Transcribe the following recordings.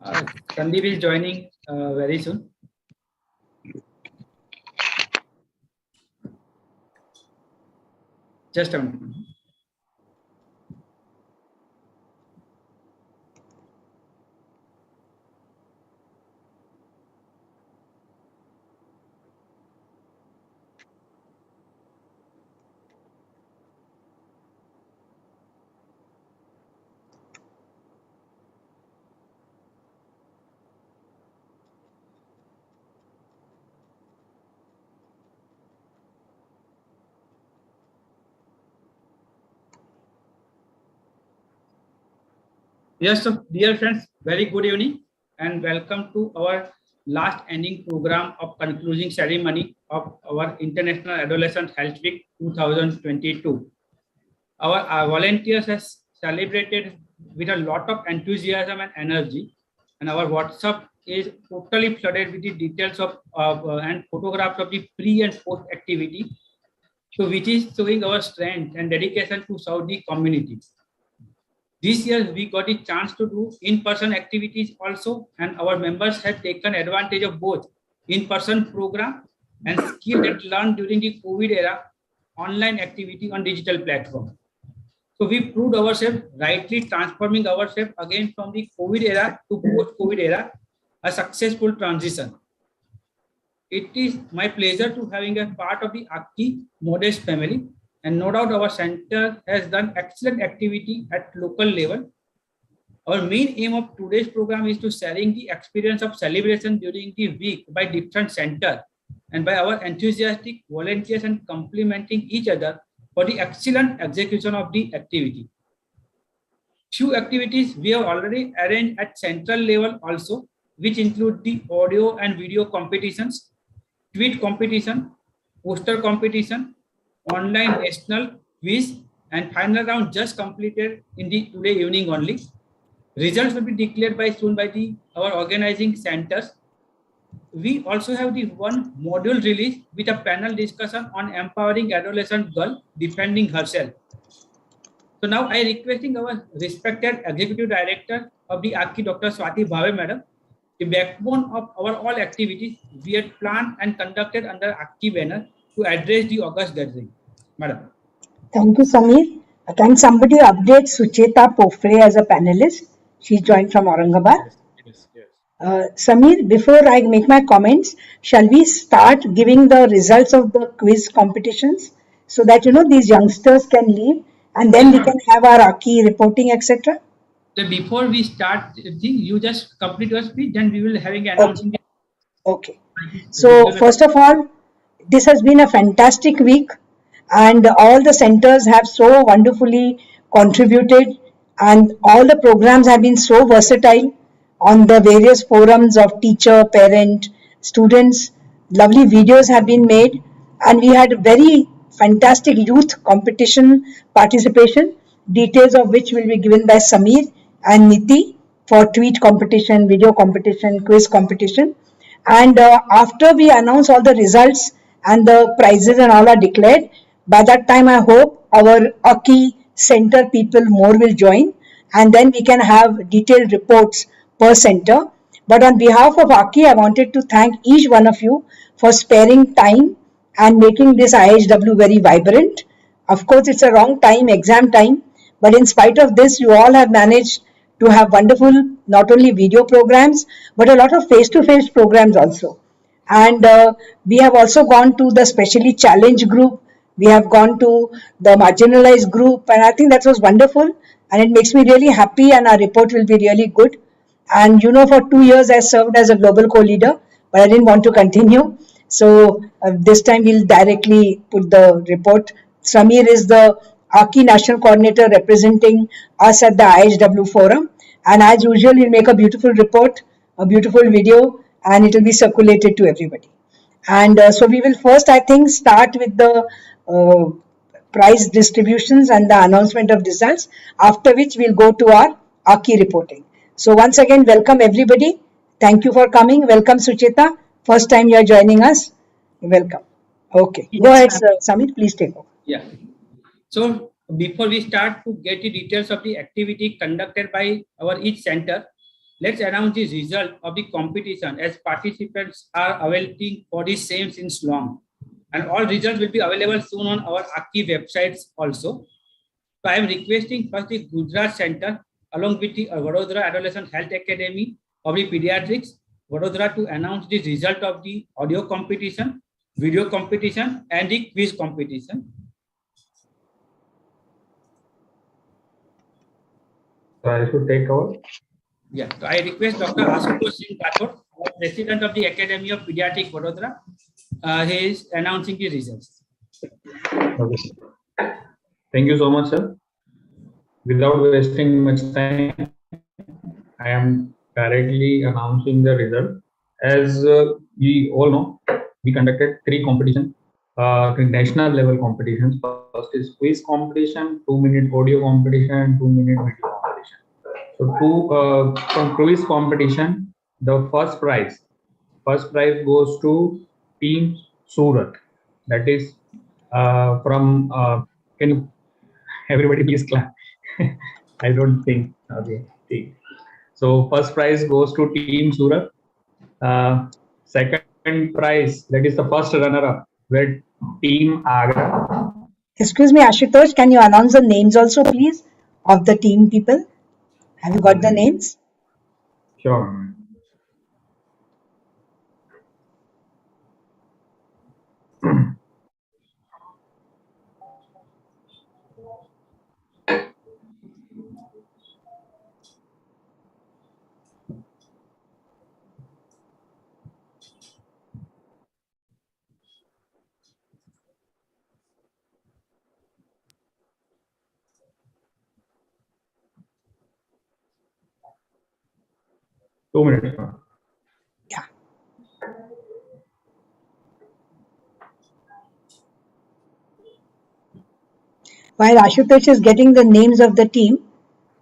Sandeep is joining very soon. Just a minute. Yes, so dear friends, very good evening and welcome to our last ending program of concluding ceremony of our International Adolescent Health Week 2022. Our volunteers has celebrated with a lot of enthusiasm and energy, and our WhatsApp is totally flooded with the details of and photographs of the pre and post activity, so which is showing our strength and dedication to serve the community. This year, we got a chance to do in-person activities also, and our members have taken advantage of both in-person program and skill that learned during the COVID era online activity on digital platform. So we proved ourselves rightly transforming ourselves again from the COVID era to post-COVID era, a successful transition. It is my pleasure to having a part of the AACCI modest family, and no doubt our center has done excellent activity at local level. Our main aim of today's program is to sharing the experience of celebration during the week by different centers and by our enthusiastic volunteers and complementing each other for the excellent execution of the activity. Few activities we have already arranged at central level also, which include the audio and video competitions, tweet competition, poster competition, online national quiz, and final round just completed in the today evening only. Results will be declared by soon by our organizing centers. We also have the one module release with a panel discussion on empowering adolescent girl defending herself. So now I requesting our respected executive director of the AACCI, Dr. Swati Bhave Madam, the backbone of our all activities we had planned and conducted under AACCI banner to address the August gathering. Madam. Thank you, Samir. Can somebody update Sucheta Pofre as a panelist? She joined from Aurangabad. Yes. Samir, before I make my comments, shall we start giving the results of the quiz competitions so that these youngsters can leave and then we can have our AACCI reporting, etc.? So before we start, you just complete your speech, then we will having announcing. Okay. So first of all, this has been a fantastic week, and all the centers have so wonderfully contributed, and all the programs have been so versatile on the various forums of teacher, parent, students. Lovely videos have been made, and we had very fantastic youth competition participation, details of which will be given by Samir and Niti for tweet competition, video competition, quiz competition. And after we announce all the results and the prizes and all are declared, by that time I hope our AACCI center people more will join, and then we can have detailed reports per center. But on behalf of AACCI, I wanted to thank each one of you for sparing time and making this IHW very vibrant. Of course, it's a wrong time, exam time, but in spite of this, you all have managed to have wonderful not only video programs but a lot of face-to-face programs also. And we have also gone to the specially challenged group, we have gone to the marginalized group, and I think that was wonderful, and it makes me really happy, and our report will be really good. And for 2 years I served as a global co-leader, but I didn't want to continue, so this time we'll directly put the report. Samir is the AACCI National Coordinator representing us at the IHW Forum, and as usual he'll make a beautiful report, a beautiful video, and it will be circulated to everybody. And so we will first, I think, start with the prize distributions and the announcement of results, after which we'll go to our AACCI reporting. So once again, welcome everybody. Thank you for coming. Welcome, Sucheta. First time you are joining us. Welcome. Okay. Go ahead, Samir. Please take over. Yeah. So before we start to get the details of the activity conducted by our each center, let's announce the result of the competition as participants are awaiting for the same since long. And all results will be available soon on our AACCI websites also. So I am requesting first the Gujarat Center along with the Vadodara Adolescent Health Academy of the Pediatrics, Vadodara, to announce the result of the audio competition, video competition, and the quiz competition. So I should take over. Yeah, so I request Dr. Ashutosh Singh Rathod, President of the Academy of Pediatric Vadodara. He is announcing the results. Okay. Thank you so much, sir. Without wasting much time, I am directly announcing the result. As we all know, we conducted 3 competitions, national level competitions. First is quiz competition, 2-minute audio competition, 2-minute video competition. So from quiz competition, the first prize goes to Team Surat. That is from. Can you everybody please clap? I don't think. Okay. So first prize goes to Team Surat. Second prize, that is the first runner-up, were Team Agra. Excuse me, Ashutosh, can you announce the names also, please, of the team people? Have you got the names? Sure. Two minutes. Yeah. While Ashutosh is getting the names of the team,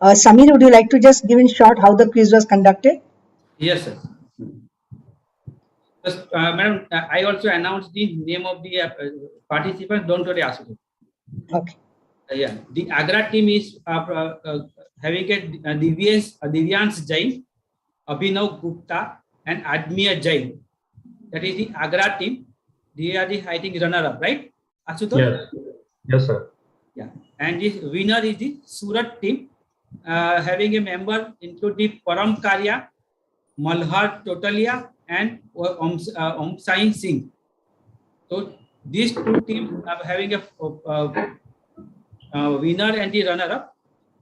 Samir, would you like to just give in short how the quiz was conducted? Yes, sir. Madam, I also announced the name of the participants. Don't worry, Ashutosh. Okay. Yeah, the Agra team is having a Divyansh Jain, Abhinav Gupta, and Admiya Jain. That is the Agra team. They are the, I think, runner-up, right, Ashutosh? Yes, sir. Yeah, and the winner is the Surat team, having a member include the Param Karya, Malhar Totalia, and Omsain Singh. So these 2 teams are having a winner and the runner-up.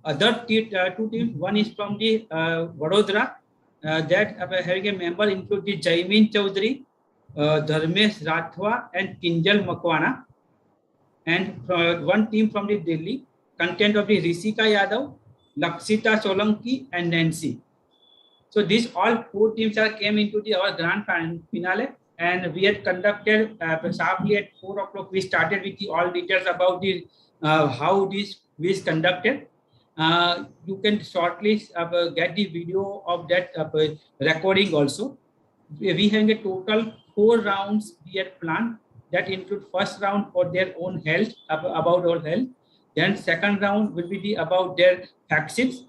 Other 2 teams, one is from the Vadodara, that having a member include the Jaimin Chaudhary, Dharmesh Rathwa, and Kinjal Makwana. And one team from the Delhi, content of the Rishika Yadav, Lakshita Solanki, and Nancy. So these all 4 teams came into our grand finale, and we had conducted sharply at 4 o'clock. We started with all details about the how this was conducted. You can shortly get the video of that recording also. We have a total 4 rounds we had planned that include first round for their own health, about our health. Then second round will be about their fact sheets.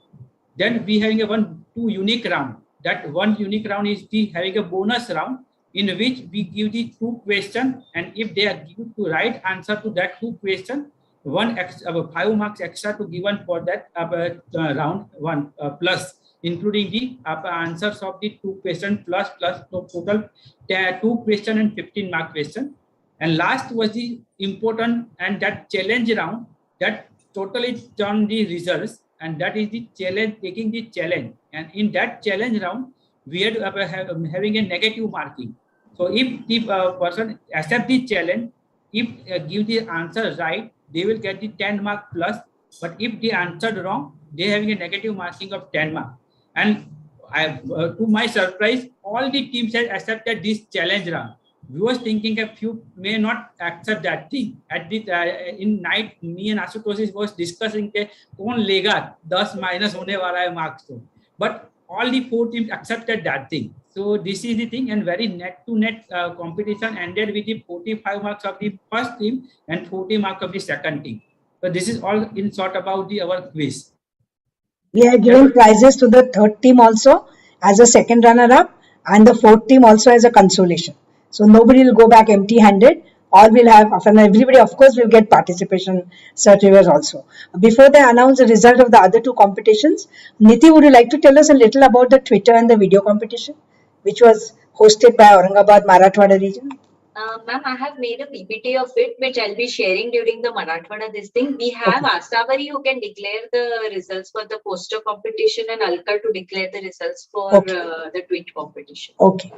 Then we having a 2 unique round. That one unique round is having a bonus round in which we give the 2 questions, and if they are given to right answer to that 2 questions, 5 marks extra to given for that round 1 plus, including the answers of the 2 questions plus total 2 question and 15 mark question. And last was the important and that challenge round that totally turned the results, and that is the challenge, taking the challenge. And in that challenge round, we had having a negative marking. So if the person accept the challenge, if give the answer right, they will get the 10 mark plus. But if they answered wrong, they having a negative marking of 10 mark. And to my surprise, all the teams had accepted this challenge round. We was thinking a few may not accept that thing. At the in night, me and Ashutosh was discussing के कौन लेगा 10 minus होने वाला है marks तो. But all the 4 teams accepted that thing. So this is the thing, and very net to net competition ended with the 45 marks of the first team and 40 marks of the second team. So this is all in short about our quiz. We are giving prizes to the 3rd team also, as a second runner-up, and the fourth team also as a consolation. So nobody will go back empty-handed. All will have, and everybody, of course, will get participation certificates also. Before they announce the result of the other two competitions, Niti, would you like to tell us a little about the Twitter and the video competition, which was hosted by Aurangabad Marathwada region? Ma'am, I have made a PPT of it, which I'll be sharing during the Marathwada this thing. We have Asavari who can declare the results for the poster competition and Alka to declare the results for the tweet competition. Okay.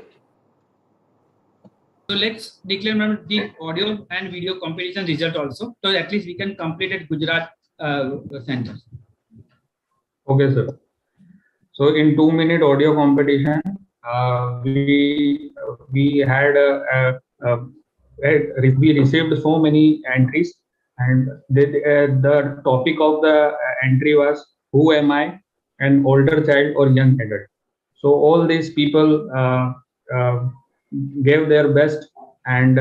So let's declare the audio and video competition result also. So at least we can complete at Gujarat center. Okay, sir. So in 2-minute audio competition, we received so many entries, and the topic of the entry was "Who am I? An older child or young adult?" So all these people gave their best, and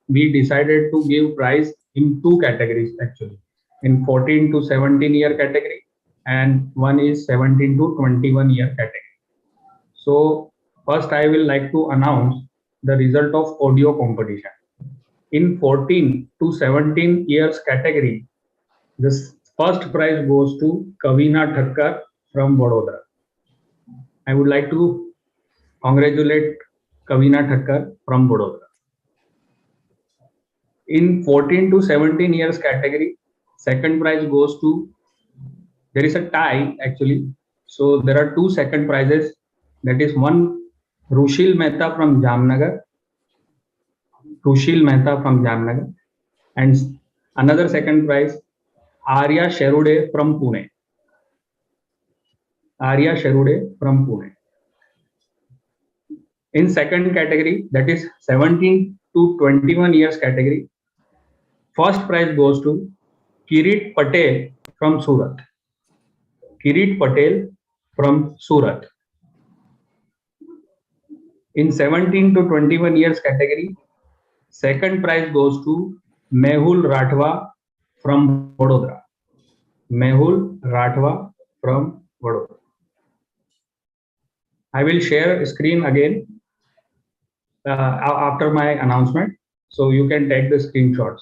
we decided to give prize in 2 categories actually, in 14 to 17 year category, and one is 17 to 21 year category. So first I will like to announce the result of audio competition. In 14 to 17 years category, this first prize goes to Kavina Thakkar from Vadodara. I would like to congratulate Kavina Thakkar from Vadodara. In 14 to 17 years category, second prize goes to, there is a tie actually. So there are 2 second prizes. That is one Rushil Mehta from Jamnagar. Rushil Mehta from Jamnagar. And another second prize, Arya Sherude from Pune. Arya Sherude from Pune. In second category, that is 17 to 21 years category, first prize goes to Kirit Patel from Surat. Kirit Patel from Surat. In 17 to 21 years category, second prize goes to Mehul Rathwa from Vadodara. Mehul Rathwa from Vadodara. I will share screen again after my announcement, so you can take the screenshots.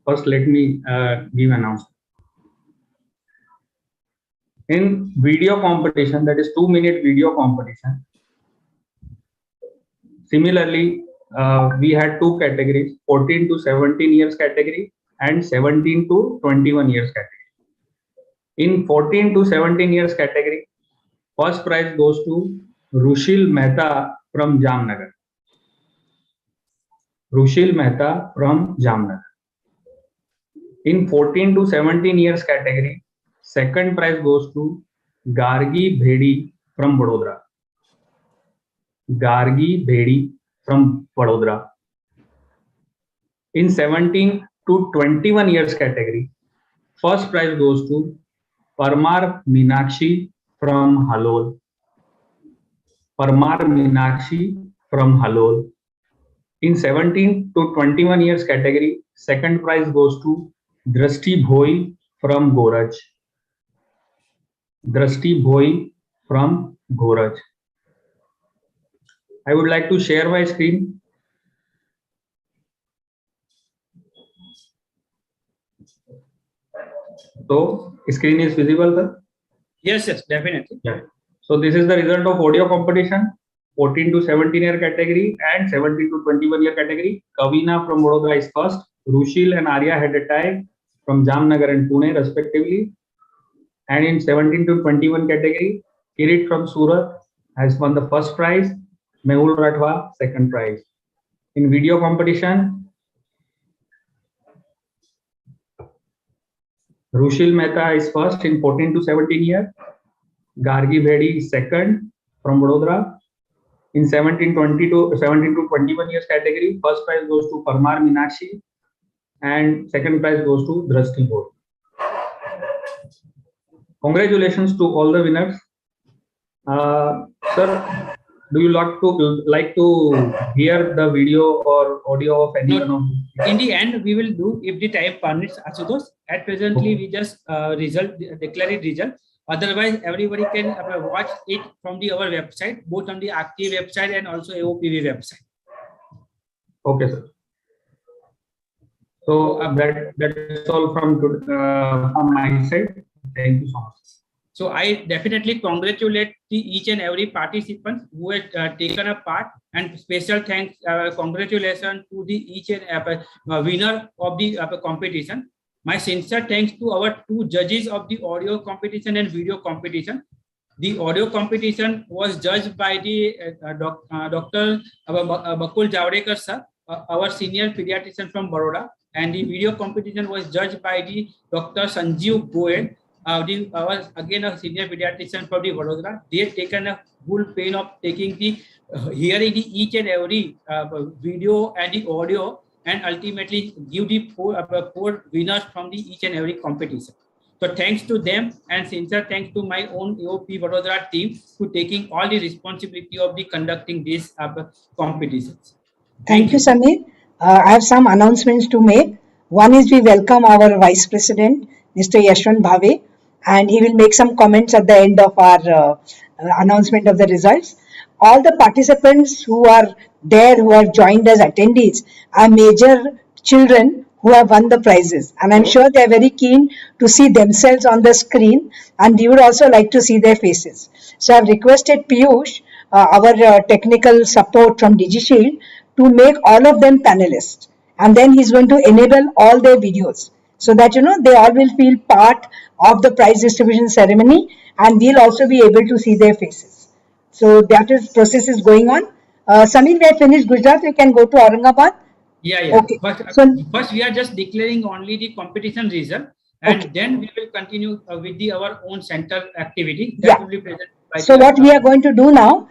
First, let me give announcement. In video competition, that is 2-minute video competition, similarly, we had 2 categories, 14 to 17 years category and 17 to 21 years category. In 14 to 17 years category, first prize goes to Rushil Mehta from Jamnagar. Rushil Mehta from Jamnagar. In 14 to 17 years category, second prize goes to Gargi Bhedi from Vadodara. Gargi Bhedi from Vadodara. In 17 to 21 years category, first prize goes to Parmar Meenakshi from Halol. Parmar Meenakshi from Halol. In 17 to 21 years category, second prize goes to Drashti Bhoi from Goraj. Drashti Bhoi from Goraj. I would like to share my screen. So, screen is visible, sir? Yes, definitely. Yeah. So this is the result of audio competition, 14 to 17 year category and 17 to 21 year category. Kavina from Vadodara is first. Rushil and Arya had a tie from Jamnagar and Pune respectively. And in 17 to 21 category, Kirit from Surat has won the first prize. Mehul Rathwa second prize. In video competition, Rushil Mehta is first in 14 to 17 year. Gargi Bhedi is second from Vadodara. In 17 to 21 years category, first prize goes to Parmar Meenakshi and second prize goes to Drashti Bhoi. Congratulations to all the winners. Sir, do you like to hear the video or audio of anyone of you? In the end, we will do if the time permits, Asutosh. At presently, we just declare it result. Otherwise, everybody can watch it from our website, both on the AACCI website and also AOPV website. Okay, sir. So that's all from my side. Thank you so much. So I definitely congratulate each and every participant who has taken a part, and special thanks, congratulations to each and winner of the competition. My sincere thanks to our two judges of the audio competition and video competition. The audio competition was judged by the Dr. Bakul Javadekar sir, our senior pediatrician from Baroda, and the video competition was judged by the Dr. Sanjeev Goel, again a senior pediatrician from the Vadodara. They have taken a full pain of taking the hearing each and every video and the audio, and ultimately give the four winners from each and every competition. So thanks to them, and sincere thanks to my own AOP Vadodara team to taking all the responsibility of the conducting these competitions. Thank you, Samir. I have some announcements to make. One is we welcome our Vice President, Mr. Yashwant Bhave, and he will make some comments at the end of our announcement of the results. All the participants who are there, who have joined as attendees, are major children who have won the prizes, and I'm sure they are very keen to see themselves on the screen, and we would also like to see their faces. So I've requested Piyush, our technical support from DigiShield, to make all of them panelists, and then he's going to enable all their videos so that they all will feel part of the prize distribution ceremony, and we'll also be able to see their faces. So that process is going on. Samir, we have finished Gujarat. We can go to Aurangabad. Yeah. Okay. But first, we are just declaring only the competition result, and then we will continue with our own center activity that will be presented by. So what we are going to do now,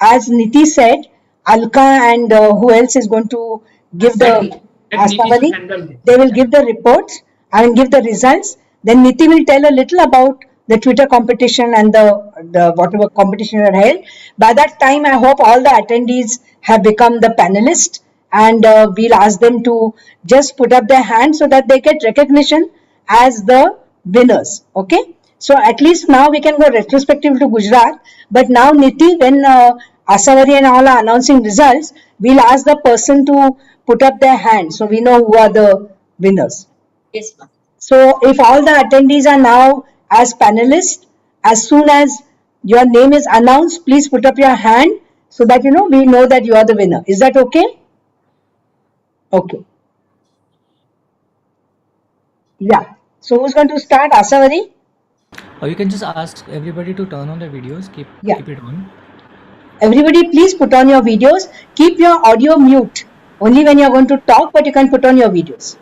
as Niti said, Alka and who else is going to give the Astavari? They will give the reports and give the results. Then Niti will tell a little about the Twitter competition and the whatever competition are held. By that time, I hope all the attendees have become the panelists, and we'll ask them to just put up their hands so that they get recognition as the winners. Okay. So at least now we can go retrospective to Gujarat. But now Niti, when Asavari and all are announcing results, we'll ask the person to put up their hand so we know who are the winners. Yes, ma'am. So if all the attendees are now as panelists, as soon as your name is announced, please put up your hand so that we know that you are the winner. Is that okay? Okay. Yeah. So who's going to start? Asavari? Or you can just ask everybody to turn on their videos, keep it on. Everybody, please put on your videos. Keep your audio mute only when you're going to talk, but you can put on your videos.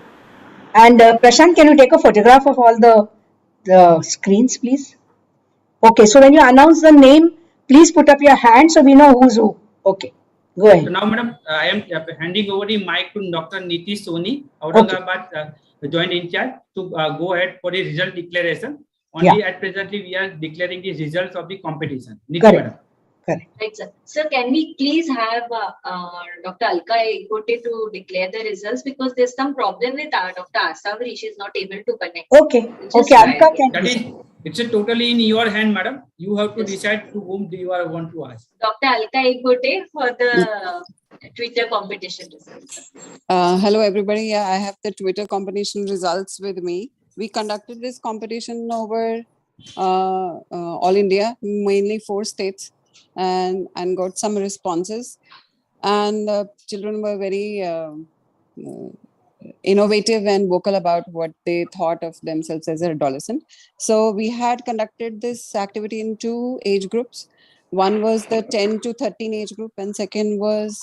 And Prashant, can you take a photograph of all the screens, please? Okay, so when you announce the name, please put up your hand so we know who's who. Okay, go ahead. So now, madam, I am handing over the mic to Dr. Niti Soni, Aurangabad Joint In Charge, to go ahead for the result declaration. Only at presently we are declaring the results of the competition. Niti, madam. Correct. Right, sir. Sir, can we please have Dr. Alka Egote to declare the results, because there's some problem with Dr. Asavari. She is not able to connect. Okay. Okay, Alka can. It's totally in your hand, madam. You have to decide to whom do you want to ask. Dr. Alka Egote for the Twitter competition results. Hello, everybody. Yeah, I have the Twitter competition results with me. We conducted this competition over all India, mainly 4 states. And got some responses, and children were very innovative and vocal about what they thought of themselves as an adolescent. So we had conducted this activity in 2 age groups. One was the 10 to 13 age group, and second was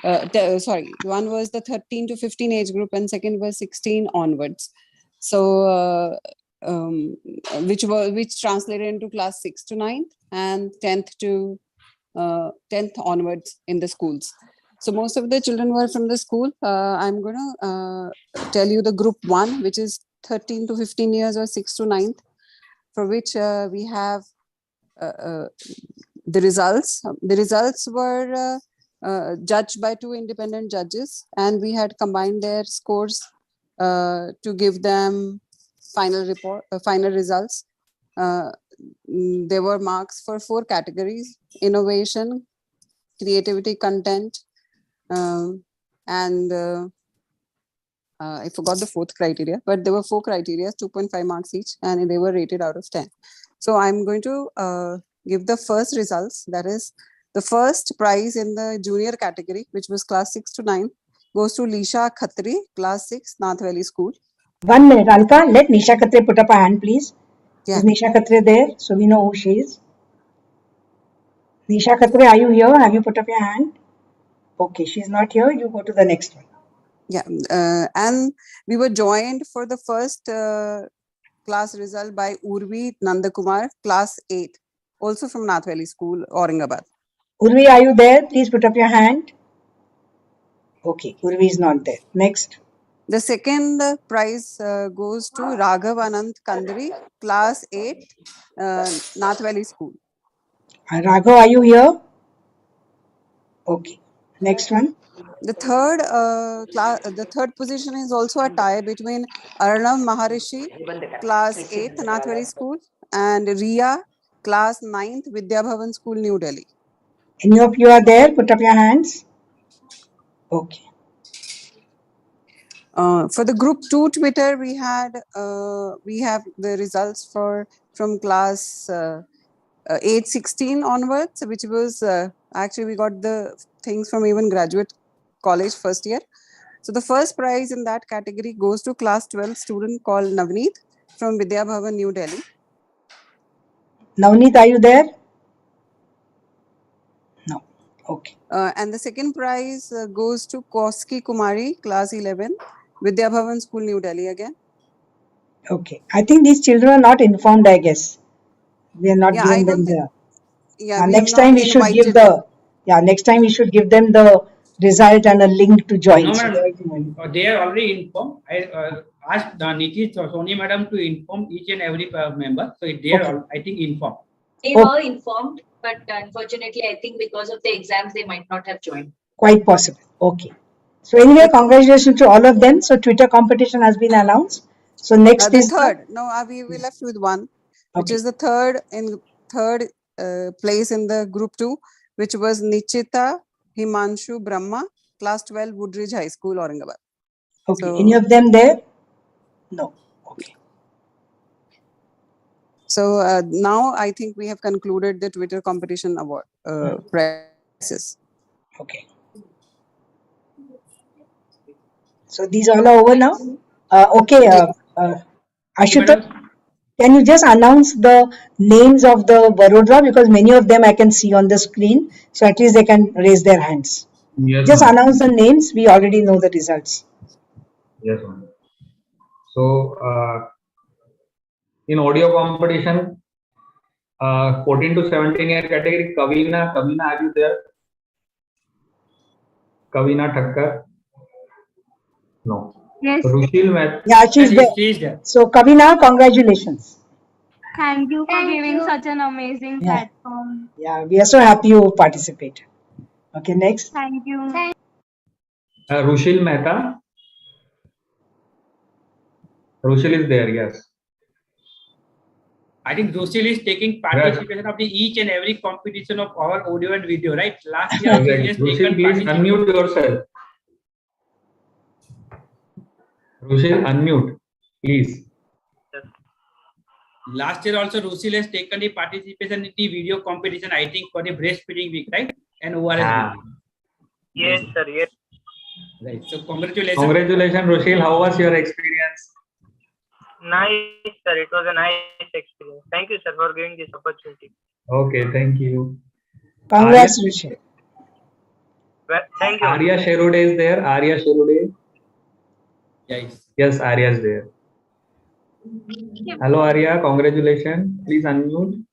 one was the 13 to 15 age group, and second was 16 onwards. So which translated into class 6 to 9th and 10th to 10th onwards in the schools. So most of the children were from the school. I'm going to tell you the group 1, which is 13 to 15 years or 6 to 9th, for which we have the results. The results were judged by 2 independent judges, and we had combined their scores to give them final results. there were marks for 4 categories: innovation, creativity, content, and I forgot the 4th criteria, but there were 4 criteria, 2.5 marks each, and they were rated out of 10. So I'm going to give the first results. That is, the first prize in the junior category, which was class 6 to 9, goes to Lisha Khatri, class 6, Nath Valley School. 1 minute, Alka. Let Nisha Khatri put up a hand, please. Yeah. Is Nisha Khatri there? So we know who she is. Nisha Khatri, are you here? Have you put up your hand? Okay, she's not here. You go to the next one. Yeah, and we were joined for the first class result by Urvi Nandakumar, class 8, also from Nath Valley School, Aurangabad. Urvi, are you there? Please put up your hand. Okay, Urvi is not there. Next. The second prize goes to Raghav Anand Kandri, class 8, Nath Valley School. Raghav, are you here? Okay. Next one. The third position is also a tie between Arnav Maharishi, class 8th, Nath Valley School, and Riya, class 9th, Vidya Bhavan School, New Delhi. Any of you are there? Put up your hands. Okay. For the group 2 Twitter, we have the results from class 8-16 onwards, which was actually we got the things from even graduate college first year. So the first prize in that category goes to class 12 student called Navneet from Vidya Bhavan, New Delhi. Navneet, are you there? No. Okay. And the second prize goes to Koski Kumari, class 11, Vidya Bhavan School, New Delhi again. Okay. I think these children are not informed, I guess. We are not giving them the. Yeah, next time we should give the. Yeah, next time we should give them the result and a link to join. No, madam. They are already informed. I asked Niti Soni madam to inform each and every member. So they are, all, I think, informed. They were informed, but unfortunately, I think because of the exams, they might not have joined. Quite possible. Okay. So anyway, congratulations to all of them. So Twitter competition has been announced. So next the is third. No, we left with one, which is the third place in the group 2, which was Nichita Himanshu Brahma, class 12, Woodridge High School, Aurangabad. Okay. So, any of them there? No. Okay. So now I think we have concluded the Twitter competition award prizes. Okay. So these all are over now. Okay. Ashutosh, can you just announce the names of the Barodra, because many of them I can see on the screen. So at least they can raise their hands. Yes, just announce the names. We already know the results. Yes, ma'am. So in audio competition, 14 to 17 year category, Kavina, are you there? Kavina Thakkar? No. Yes. Rushil Mehta. Yeah, she's there. So Kavina, congratulations. Thank you for giving such an amazing platform. Yeah, we are so happy you participated. Okay, next. Thank you. Rushil Mehta. Rushil is there, yes. I think Rushil is taking participation of each and every competition of our audio and video, right? Last year, Rushil, please unmute yourself. Rushil, unmute, please. Last year also, Rushil has taken the participation in the video competition, I think, for the breastfeeding week, right? And ORS. Yes, sir. Yes. Right. So congratulations. Congratulations, Rushil. How was your experience? Nice, sir. It was a nice experience. Thank you, sir, for giving this opportunity. Okay, thank you. Congrats, Rushil. Well, thank you. Arya Sherude is there. Arya Sherude. Yes. Yes, Arya is there. Hello, Arya. Congratulations. Please unmute.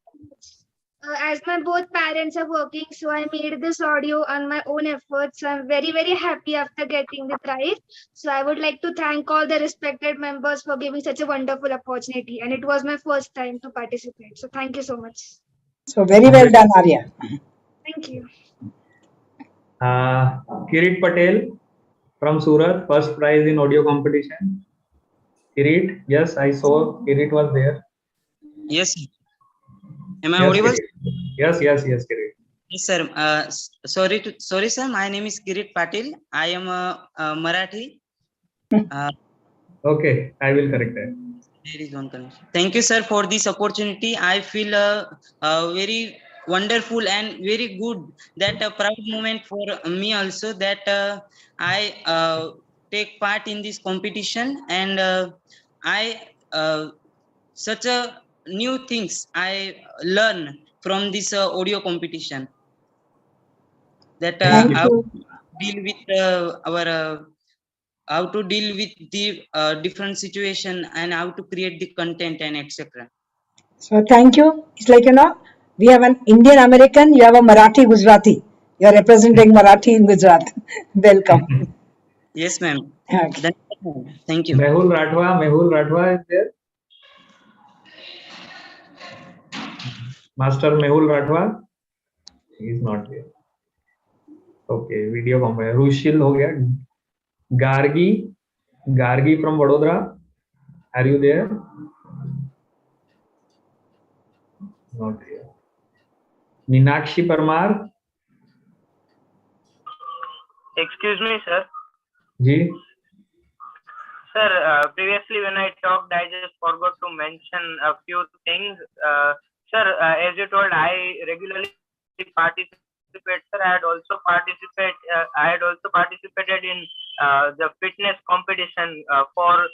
As my both parents are working, so I made this audio on my own efforts. So I'm very, very happy after getting the prize. So I would like to thank all the respected members for giving such a wonderful opportunity. And it was my first time to participate. So thank you so much. So very well done, Arya. Thank you. Kirit Patel from Surat, first prize in audio competition. Kirit, yes, I saw Kirit was there. Yes. Am I Yes, audible? Kirit. Yes, Kirit. Yes, sir. Sorry, sir. My name is Kirit Patil. I am a Marathi. Okay, I will correct that. There is one connection. Thank you, sir, for this opportunity. I feel very wonderful and very good. That a proud moment for me also that I take part in this competition, and I such a new things I learn from this audio competition. That Thank how you. to deal with our how to deal with the different situation and how to create the content and etc. So thank you. It's like, we have an Indian American, you have a Marathi Gujarati. You are representing Marathi in Gujarat. Welcome. Yes, ma'am. Okay. Thank you. Mehul Rathwa is there. Master Mehul Rathwa. He is not there. Okay, video company. Rushil हो गया. Gargi from Vadodara. Are you there? Not there. Meenakshi Parmar. Excuse me, sir. Ji. Sir, previously when I talked, I just forgot to mention a few things. Sir, as you told, I regularly participate. Sir, I had also participated in the fitness competition for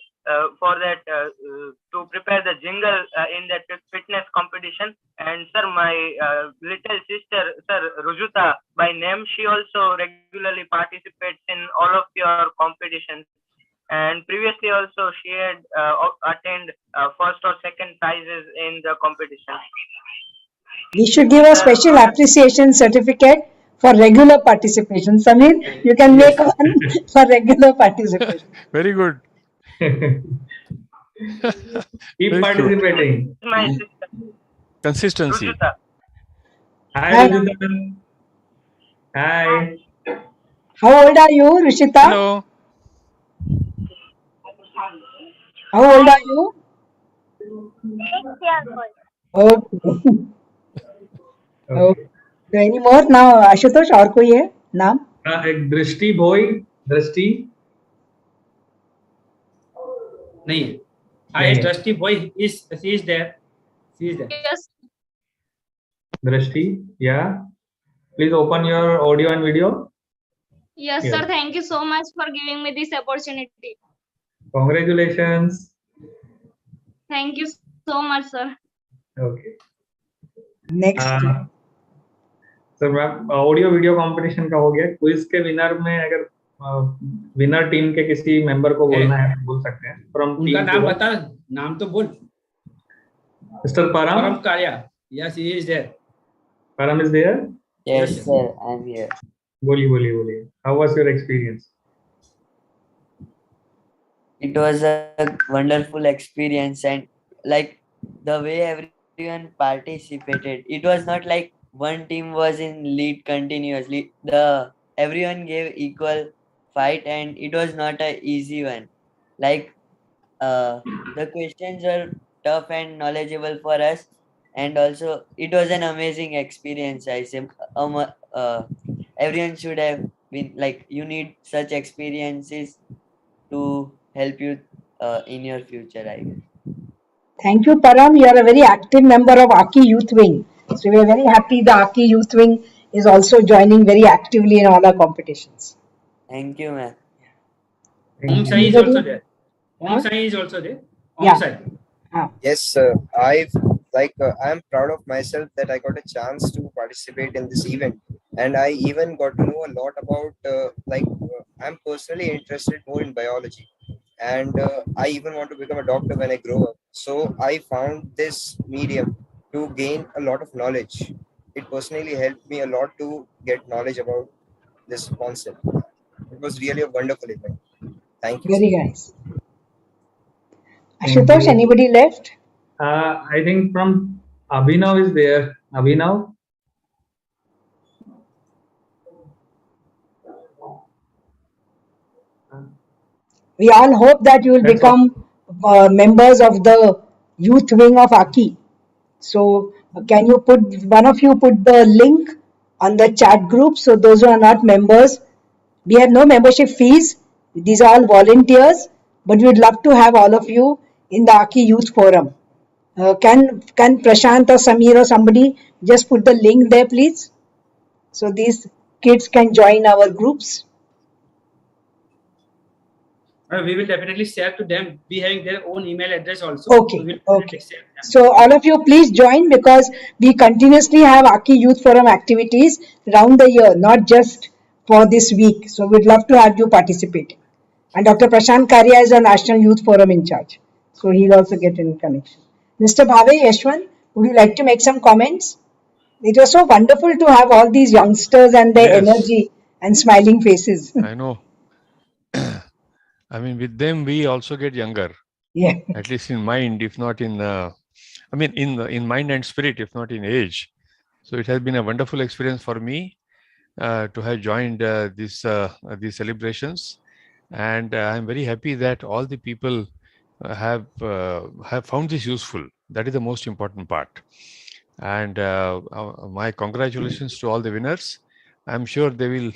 that to prepare the jingle in that fitness competition. And sir, my little sister, sir, Rujuta by name, she also regularly participates in all of your competitions. And previously also she had attained first or second prizes in the competition. We should give a special appreciation certificate for regular participation. Samir, you can make one for regular participation. Very good. Keep participating. My sister. Consistency. Rujuta. Hi, Rujuta. Hi. How old are you, Rishita? Hello. How old are you? 6 years old. Okay. Any more now, Ashutosh? और कोई है नाम? एक दृष्टि भोई. दृष्टि नहीं है. Hi, Dusty boy is she is there. She is there. Yes. Drashti, yeah. Please open your audio and video. Yes, Yes. sir. Thank you so much for giving me this opportunity. Congratulations. Thank you so much, sir. Okay. Next. Sir ma'am audio video competition का हो गया. Quiz के winner में अगर winner team के किसी member को बोलना है बोल सकते हैं. फ्रॉम उनका नाम बता. नाम तो बोल. मिस्टर परम कार्या. Yes, he is there. Param is there? Yes, sir, I'm here. बोलिए. How was your experience? It was a wonderful experience, and like the way everyone participated, it was not like one team was in lead continuously. Everyone gave equal fight, and it was not an easy one. Like the questions were tough and knowledgeable for us, and also it was an amazing experience. I say everyone should have been like, you need such experiences to help you in your future, I guess. Thank you, Param. You are a very active member of AACCI Youth Wing. So we are very happy the AACCI Youth Wing is also joining very actively in all our competitions. Thank you, ma'am. Om Sai is also there. Om Sai is also there. Om Sai. Yes, I'm proud of myself that I got a chance to participate in this event, and I even got to know a lot about I'm personally interested more in biology, and I even want to become a doctor when I grow up. So I found this medium to gain a lot of knowledge. It personally helped me a lot to get knowledge about this concept. It was really a wonderful event. Thank you. Very nice. Ashutosh, anybody left? I think from Abhinav is there. Abhinav? We all hope that you will become members of the youth wing of AACCI. So Can you put, one of you put the link on the chat group, so those who are not members, we have no membership fees. These are all volunteers, but we would love to have all of you in the AACCI Youth Forum. Can Prashant or Samir or somebody just put the link there, please? So these kids can join our groups. We will definitely share to them. We having their own email address also. Okay, So we'll okay. share them. So all of you please join, because we continuously have AACCI Youth Forum activities round the year, not just for this week. So we'd love to have you participate. And Dr. Prashant Karya is a National Youth Forum in charge. So he'll also get in connection. Mr. Bhave Yashwan, would you like to make some comments? It was so wonderful to have all these youngsters and their Yes. energy and smiling faces. I know. I mean, with them, we also get younger. Yeah. At least in mind, if not in, I mean, in mind and spirit, if not in age. So it has been a wonderful experience for me to have joined these celebrations, and I'm very happy that all the people have found this useful. That is the most important part. And my congratulations to all the winners. I'm sure they will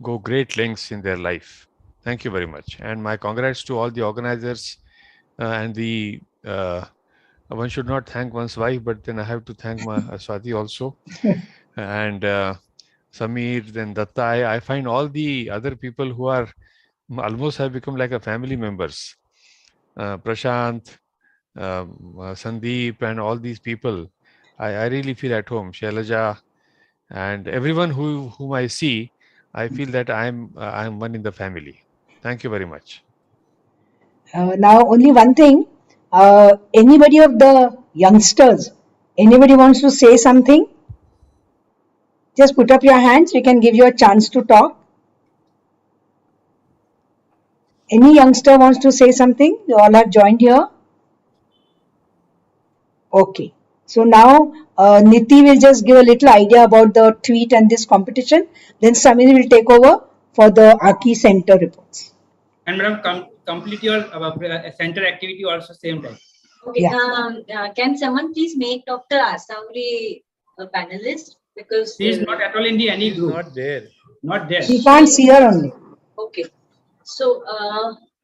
go great lengths in their life. Thank you very much. And my congrats to all the organizers and the one should not thank one's wife, but then I have to thank my Swati also. And Samir, then Datta. I find all the other people who are almost have become like a family members. Prashant, Sandeep, and all these people. I really feel at home. Shailaja, and everyone whom I see, I feel that I'm one in the family. Thank you very much. Now, only one thing. Anybody of the youngsters, anybody wants to say something? Just put up your hands. We can give you a chance to talk. Any youngster wants to say something? You all have joined here. Okay. So now Niti will just give a little idea about the tweet and this competition. Then Samir will take over for the AACCI Center reports. And madam, complete your center activity also same time. Okay. Yeah. Can someone please make Dr. Asawri a panelist, because she is not at all in any group. Not there. Not there. We can't see her only. Okay. So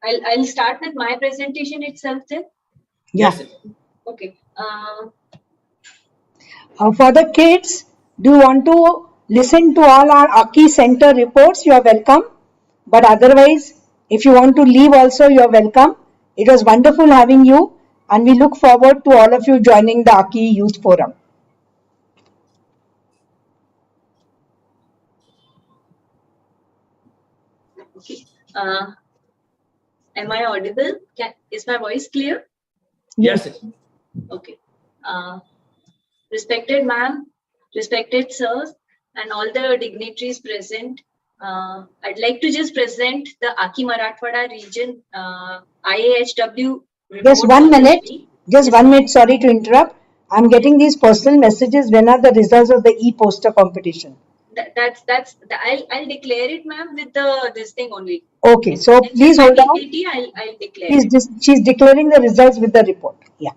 I'll start with my presentation itself then. Yes. Okay. For the kids, do you want to listen to all our AACCI Center reports? You are welcome. But otherwise, if you want to leave also, you are welcome. It was wonderful having you, and we look forward to all of you joining the AACCI Youth Forum. Okay. Am I audible? Is my voice clear? Yes. Okay. Respected ma'am, respected sirs, and all the dignitaries present, I'd like to just present the AACCI Marathwada region IAHW report. Just 1 minute. Just 1 minute. Sorry to interrupt. I'm getting these personal messages. When are the results of the e-poster competition? I'll declare it, ma'am, with this thing only. Okay, so please hold on. I'll declare. She's declaring the results with the report. Yeah.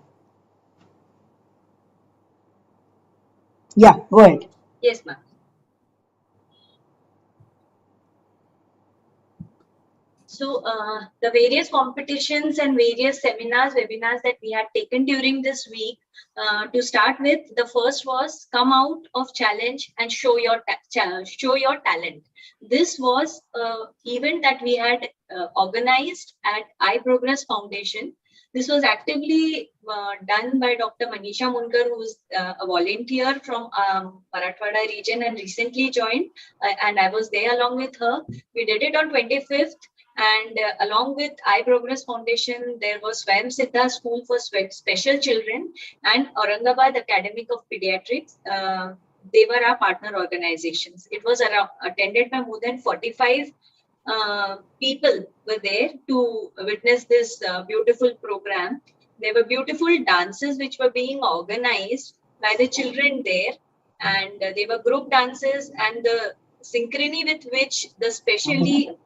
Yeah, go ahead. Yes, ma'am. So the various competitions and various seminars, webinars that we had taken during this week, to start with, the first was come out of challenge and show your talent. This was an event that we had organized at iProgress Foundation. This was actively done by Dr. Manisha Munkar, who is a volunteer from Marathwada region and recently joined, and I was there along with her. We did it on 25th. And along with iProgress Foundation, there was Swayam Siddha School for Special Children and Aurangabad Academic of Pediatrics. They were our partner organizations. It was attended by more than 45 people were there to witness this beautiful program. There were beautiful dances which were being organized by the children there, and they were group dances, and the synchrony with which the specially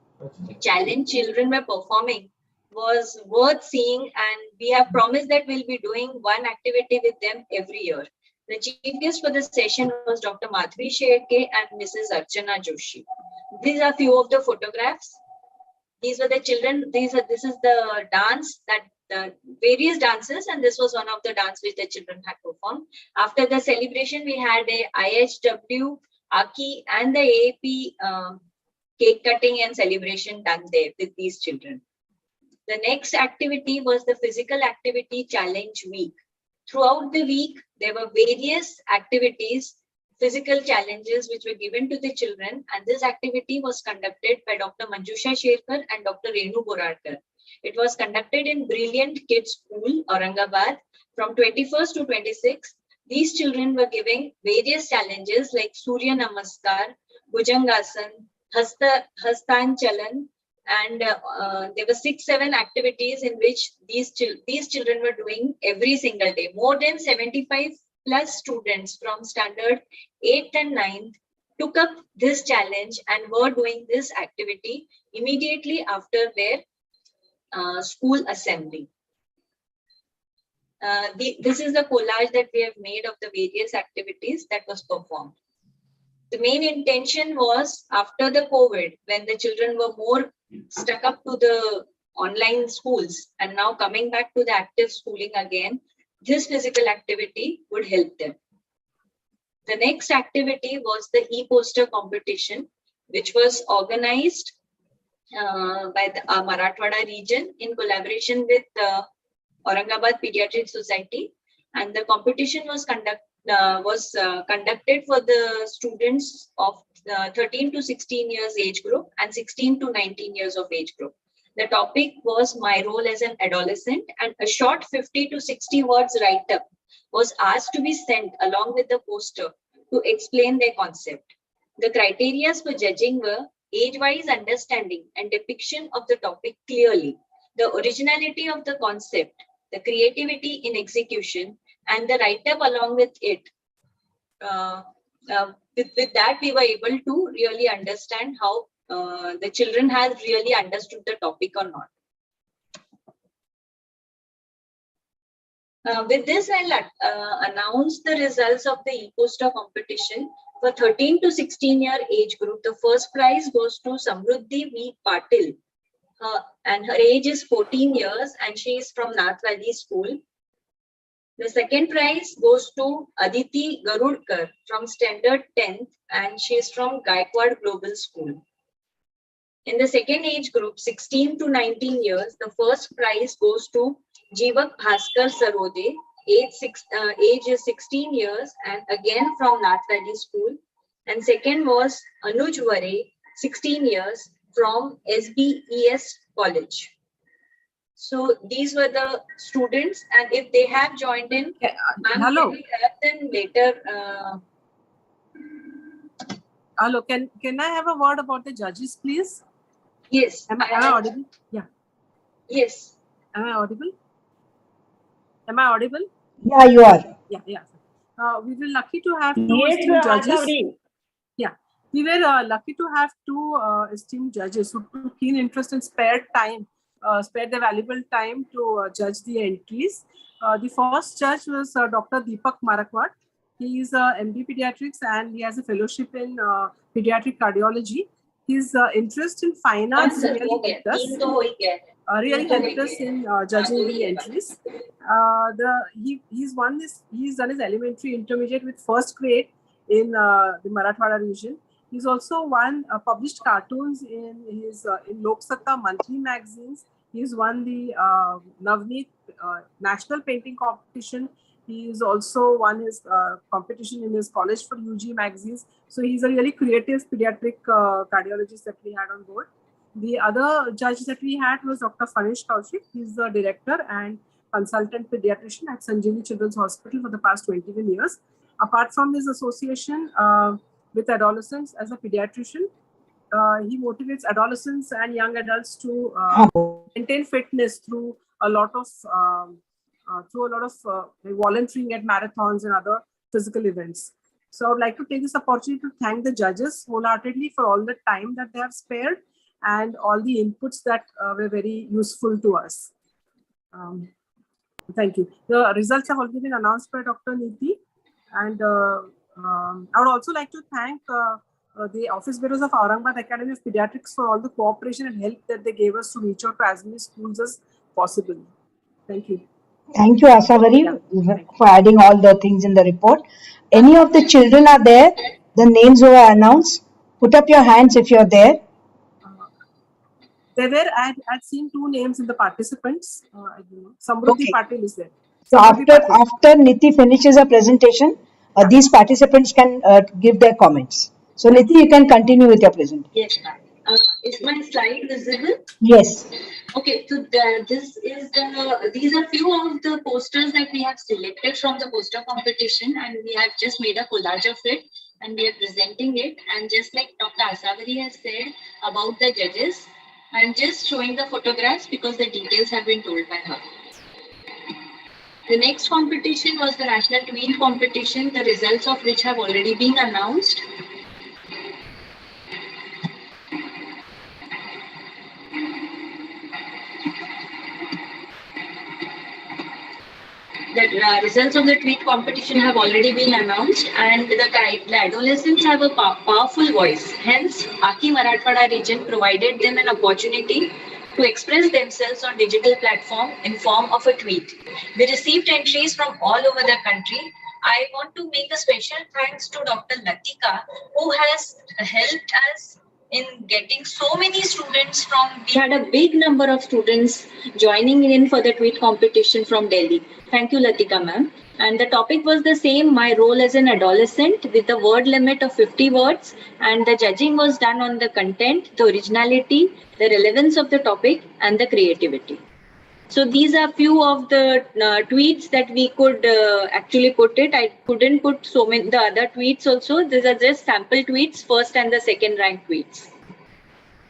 challenged children were performing was worth seeing, and we have promised that we'll be doing one activity with them every year. The chief guest for the session was Dr. Madhvi Shedke and Mrs. Archana Joshi. These are few of the photographs. These were the children. This is the dance, that the various dances, and this was one of the dance which the children had performed. After the celebration, we had a IHW, AACCI, and the AAP cake cutting and celebration done there with these children. The next activity was the physical activity challenge week. Throughout the week, there were various activities, physical challenges which were given to the children, and this activity was conducted by Dr. Manjusha Sherkar and Dr. Renu Borarkar. It was conducted in Brilliant Kids School, Aurangabad, from 21st to 26th. These children were giving various challenges like Surya Namaskar, Bhujangasan, Hastanchalan, and there were 6-7 activities in which these children were doing every single day. More than 75 plus students from standard 8th and 9th took up this challenge and were doing this activity immediately after their school assembly. This is the collage that we have made of the various activities that was performed. The main intention was, after the COVID, when the children were more stuck up to the online schools and now coming back to the active schooling again, this physical activity would help them. The next activity was the e-poster competition, which was organized by the Marathwada region in collaboration with Aurangabad Pediatric Society, and the competition was conducted for the students of 13 to 16 years age group and 16 to 19 years of age group. The topic was my role as an adolescent, and a short 50 to 60 words write-up was asked to be sent along with the poster to explain their concept. The criteria for judging were age-wise understanding and depiction of the topic clearly, the originality of the concept, the creativity in execution, and the write-up along with it. With that, we were able to really understand how the children have really understood the topic or not. With this, I'll announce the results of the e-poster competition for 13 to 16 year age group. The first prize goes to Samruddhi V. Patil, and her age is 14 years, and she is from Nath Valley School. The second prize goes to Aditi Garudkar from Standard 10th, and she is from Gaikwad Global School. In the second age group, 16 to 19 years, the first prize goes to Jeevak Bhaskar Sarode, age is 16 years, and again from Nath Valley School. And second was Anuj Vare, 16 years, from SBES College. So these were the students, and if they have joined in, hello. Can we have them later? Hello, can I have a word about the judges, please? Yes. Am I audible? Yeah. Yes. Am I audible? Am I audible? Yeah, you are. Yeah. We were lucky to have two esteemed judges. Yeah, we were lucky to have two esteemed judges who took keen interest and spared their valuable time to judge the entries. The first judge was Dr. Deepak Marakwad. He is MD Pediatrics and he has a fellowship in pediatric cardiology. His interest in finance really helped us in judging the entries. He's done his elementary intermediate with first grade in the Marathwada region. He's also won published cartoons in his in Lok Satta monthly magazines. He's won the Navneet National Painting Competition. He's also won his competition in his College for UG magazines. So he's a really creative pediatric cardiologist that we had on board. The other judge that we had was Dr. Farish Taushi. He's the director and consultant pediatrician at Sanjeevani Children's Hospital for the past 21 years. Apart from his association with adolescents as a pediatrician, he motivates adolescents and young adults to maintain fitness through a lot of volunteering at marathons and other physical events. So I would like to take this opportunity to thank the judges wholeheartedly for all the time that they have spared and all the inputs that were very useful to us. Thank you. The results have already been announced by Dr. Niti, And I would also like to thank the office bearers of Aurangabad Academy of Pediatrics for all the cooperation and help that they gave us to reach out to as many schools as possible. Thank you. Thank you, Asavari, for adding all the things in the report. Any of the children are there? The names who are announced? Put up your hands if you're there. There were, I'd seen 2 names in the participants. Samruddhi Patil is there. So after Niti finishes her presentation, these participants can give their comments. So Niti, you can continue with your presentation. Yes, ma'am. Is my slide visible? Yes. Okay, so these are few of the posters that we have selected from the poster competition, and we have just made a collage of it, and we are presenting it. And just like Dr. Asavari has said about the judges, I'm just showing the photographs because the details have been told by her. The next competition was the National Tween competition, the results of which have already been announced. The results of the tweet competition have already been announced, and the adolescents have a powerful voice. Hence, AACCI Marathwada region provided them an opportunity to express themselves on digital platform in form of a tweet. We received entries from all over the country. I want to make a special thanks to Dr. Latika, who has helped us in getting so many students we had a big number of students joining in for the tweet competition from Delhi. Thank you, Latika ma'am. And the topic was the same, my role as an adolescent, with the word limit of 50 words. And the judging was done on the content, the originality, the relevance of the topic, and the creativity. So these are few of the tweets that we could actually put it. I couldn't put so many the other tweets also. These are just sample tweets, first and the second rank tweets.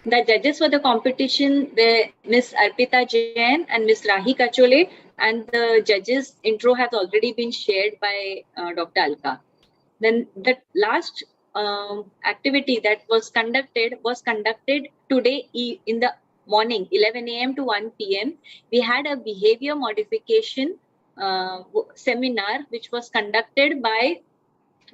The judges for the competition were Miss Arpita Jain and Miss Rahi Kachole, and the judges intro has already been shared by Dr. Alka. Then the last activity that was conducted today in the morning, 11 a.m. to 1 p.m. We had a behavior modification seminar, which was conducted by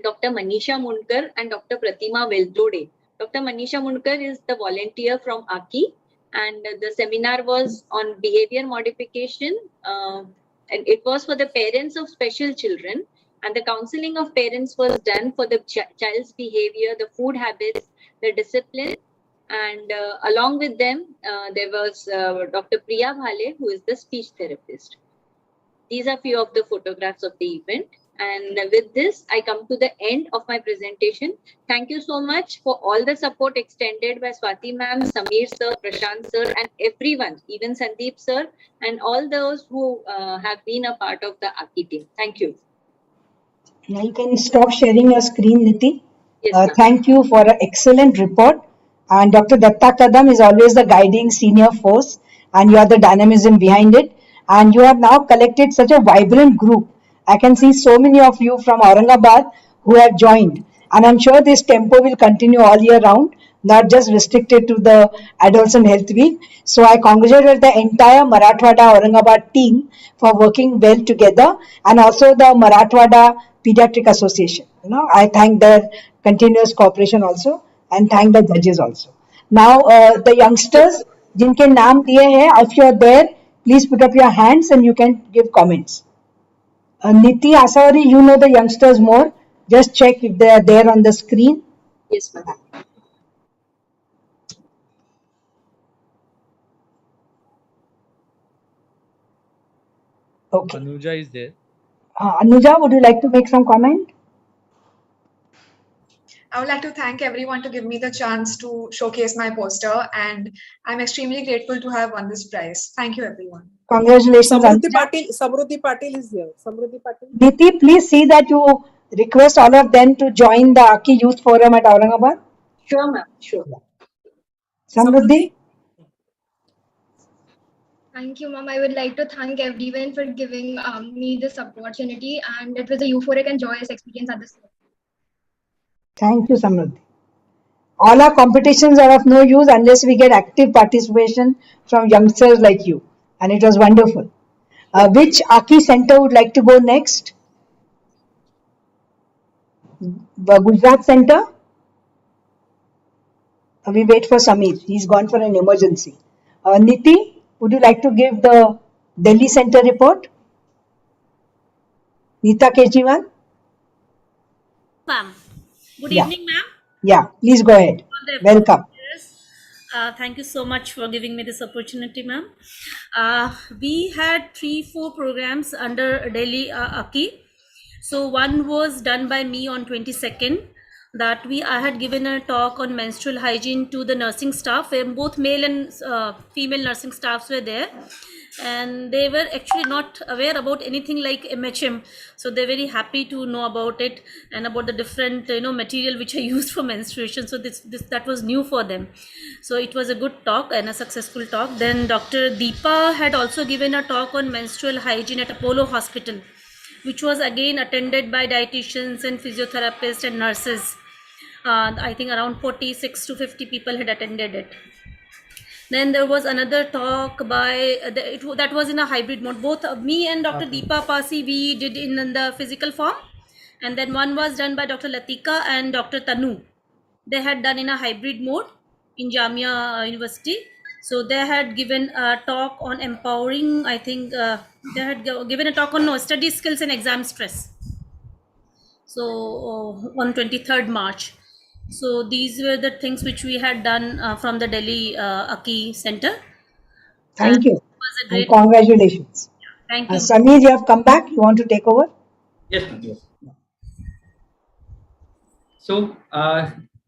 Dr. Manisha Munkar and Dr. Pratima Veldode. Dr. Manisha Munkar is the volunteer from AACCI, and the seminar was on behavior modification, and it was for the parents of special children. And the counseling of parents was done for the child's behavior, the food habits, the discipline. And along with them, there was Dr. Priya Bhale, who is the speech therapist. These are few of the photographs of the event. And with this, I come to the end of my presentation. Thank you so much for all the support extended by Swati ma'am, Samir sir, Prashant sir, and everyone, even Sandeep sir, and all those who have been a part of the AACCI team. Thank you. Now you can stop sharing your screen, Niti. Yes, thank you for an excellent report. And Dr. Datta Kadam is always the guiding senior force, and you are the dynamism behind it. And you have now collected such a vibrant group. I can see so many of you from Aurangabad who have joined. And I'm sure this tempo will continue all year round, not just restricted to the Adolescent Health Week. So I congratulate the entire Marathwada Aurangabad team for working well together, and also the Marathwada Pediatric Association. I thank their continuous cooperation also, and thank the judges also. Now the youngsters, जिनके नाम दिए हैं, if you are there, please put up your hands and you can give comments. Niti, Asavari, you know the youngsters more. Just check if they are there on the screen. Yes, ma'am. Okay. Anuja is there. Anuja, would you like to make some comment? I would like to thank everyone to give me the chance to showcase my poster, and I'm extremely grateful to have won this prize. Thank you, everyone. Congratulations. Samruddhi Patil is here. Samruddhi Patil. Niti, please see that you request all of them to join the AACCI Youth Forum at Aurangabad. Sure, ma'am. Sure. Samruddhi. Thank you, ma'am. I would like to thank everyone for giving me this opportunity, and it was a euphoric and joyous experience at the same time. Thank you, Samruddhi. All our competitions are of no use unless we get active participation from youngsters like you, and it was wonderful. Which AACCI center would like to go next? Gujarat Center. We wait for Samir. He's gone for an emergency. Niti, would you like to give the Delhi Center report? Nita Kejriwal? Ma'am. Good Yeah. evening, ma'am. Yeah, please go ahead. Welcome. Thank you so much for giving me this opportunity, ma'am. We had 3-4 programs under Delhi AACCI. So one was done by me on 22nd. That I had given a talk on menstrual hygiene to the nursing staff, where both male and female nursing staffs were there, and they were actually not aware about anything like MHM. So they're very happy to know about it and about the different material which are used for menstruation. So that was new for them. So it was a good talk and a successful talk. Then Dr. Deepa had also given a talk on menstrual hygiene at Apollo Hospital, which was again attended by dietitians and physiotherapists and nurses. I think around 46 to 50 people had attended it. Then there was another talk by, that was in a hybrid mode. Both me and Dr. Deepa Pasi, we did in the physical form. And then one was done by Dr. Latika and Dr. Tanu. They had done in a hybrid mode in Jamia University. So they had given a talk on empowering, I think they had given a talk on study skills and exam stress. So on 23rd March. So these were the things which we had done from the Delhi AACCI Center. Thank you. Was a great And congratulations. Thank you. Samir, you have come back. You want to take over? Yes, ma'am. Yes. So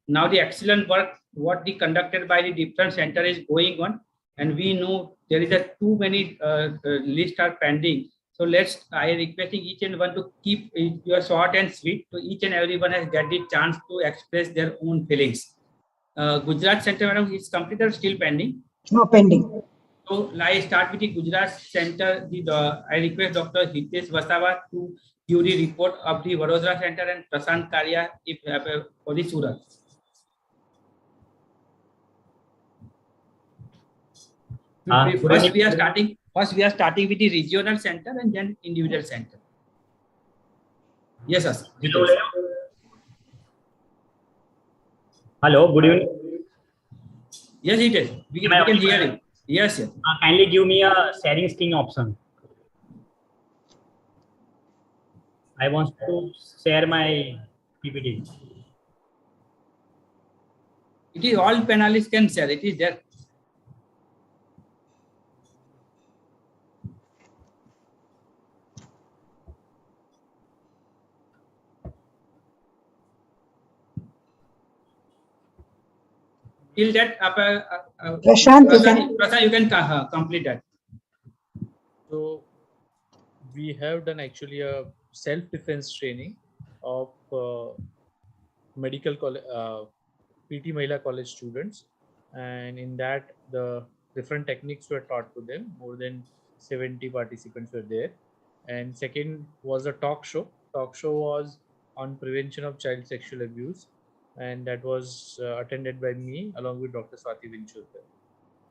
now the excellent work what the conducted by the different center is going on, and we know there is too many lists are pending. So I requesting each and one to keep your short and sweet, so each and everyone has get the chance to express their own feelings. Gujarat Center, madam, is completed or still pending? No, pending. So I start with the Gujarat Center. I request Dr. Hitesh Vasawa to give the report of the Vadodara Center and Prasant Karya for the Surat. First, we are starting with the regional center and then individual center. Yes, sir. Hello, good evening. Yes, it is. We can hear you. Yes, yes. Kindly give me a sharing screen option. I want to share my PPT. It is all panelists can share. It is there. Till that, Prashant, you can complete that. So we have done actually a self-defense training of medical college, PT Mahila college students, and in that the different techniques were taught to them. More than 70 participants were there. And second was a talk show. Talk show was on prevention of child sexual abuse, and that was attended by me along with Dr. Swati Vinchurkar.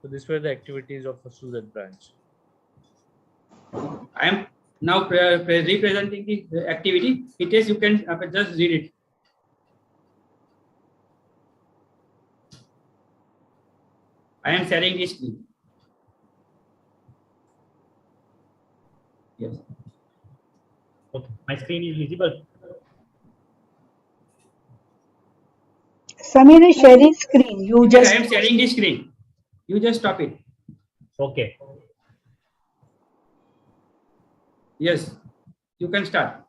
So these were the activities of the Surat branch. I am now representing the activity. It is, you can just read it. I am sharing this screen. Yes. Okay, my screen is visible. Samir is sharing screen. I am sharing the screen. You just stop it. Okay. Yes, you can start.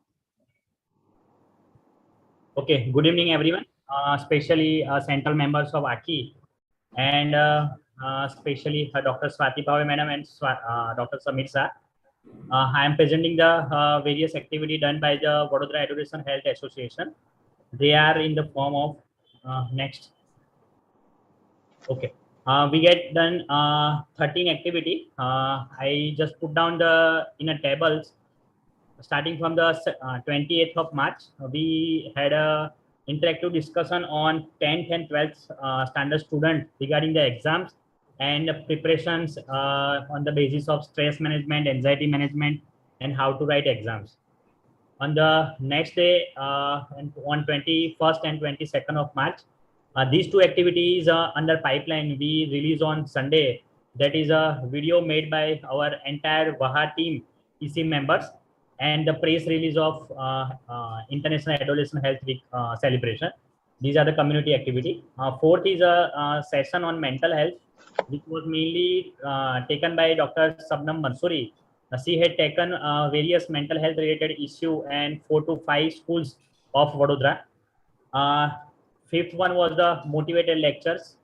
Okay, good evening, everyone. Especially central members of AACCI, and especially Dr. Swati Bhave Madam and Dr. Samir Sir. I am presenting the various activity done by the Vadodara Education Health Association. They are in the form of next. Okay. We get done 13 activity. I just put down in a tables. Starting from the 28th of March, we had a interactive discussion on 10th and 12th standard student regarding the exams and the preparations on the basis of stress management, anxiety management, and how to write exams. on the next day, on 21st and 22nd of March. These two activities under pipeline we release on Sunday. That is a video made by our entire WAHA team, EC members, and the press release of International Adolescent Health Week celebration. These are the community activity. Fourth is a session on mental health, which was mainly taken by Dr. Sabnam Mansoori. She had taken various mental health related issue and 4 to 5 schools of Vadodara. Fifth one was the motivated lectures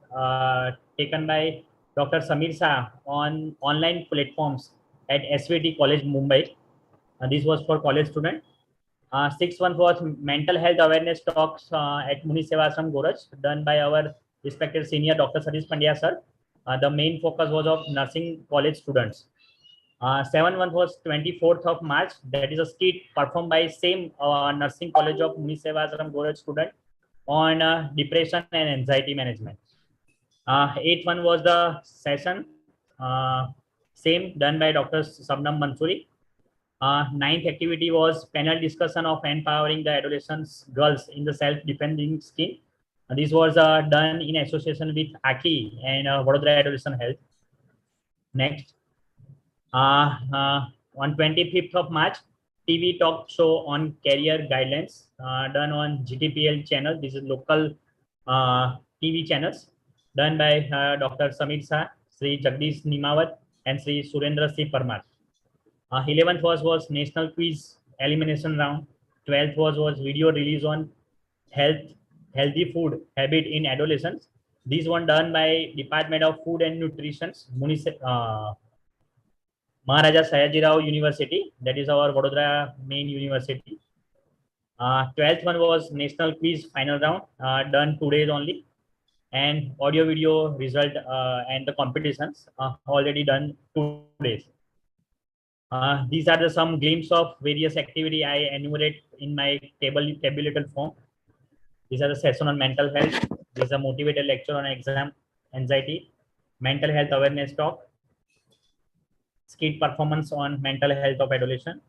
taken by Dr. Samir Shah on online platforms at SVT College, Mumbai. This was for college students. Sixth one was mental health awareness talks at Muni Sevasram Goraj, done by our respected senior Dr. Satish Pandya sir. The main focus was of nursing college students. Seventh one was 24th of March. That is a skit performed by same nursing college of Muni Sevasram Goraj student on depression and anxiety management. Eighth one was the session, same done by Dr. Sabnam Mansoori. Ninth activity was panel discussion of empowering the adolescents girls in the self-defending scheme. This was done in association with AACCI and Vadodara Adolescent Health. Next, on 25th of March, TV talk show on career guidelines done on GTPL channel. This is local TV channels done by Dr. Samir Shah, Sri Jagdish Nimawat, and Sri Surendra C. Parmar. 11th was national quiz elimination round. 12th was video release on healthy food habit in adolescents. This one done by Department of Food and Nutrition, Maharaja Sayajirao University. That is our Vadodara main university. 12th one was national quiz final round done 2 days only, and audio video result and the competitions already done 2 days. These are the some glimpse of various activity I enumerate in my tabulated form. These are the session on mental health. This is a motivated lecture on exam anxiety, mental health awareness talk, skit performance on mental health of adolescent,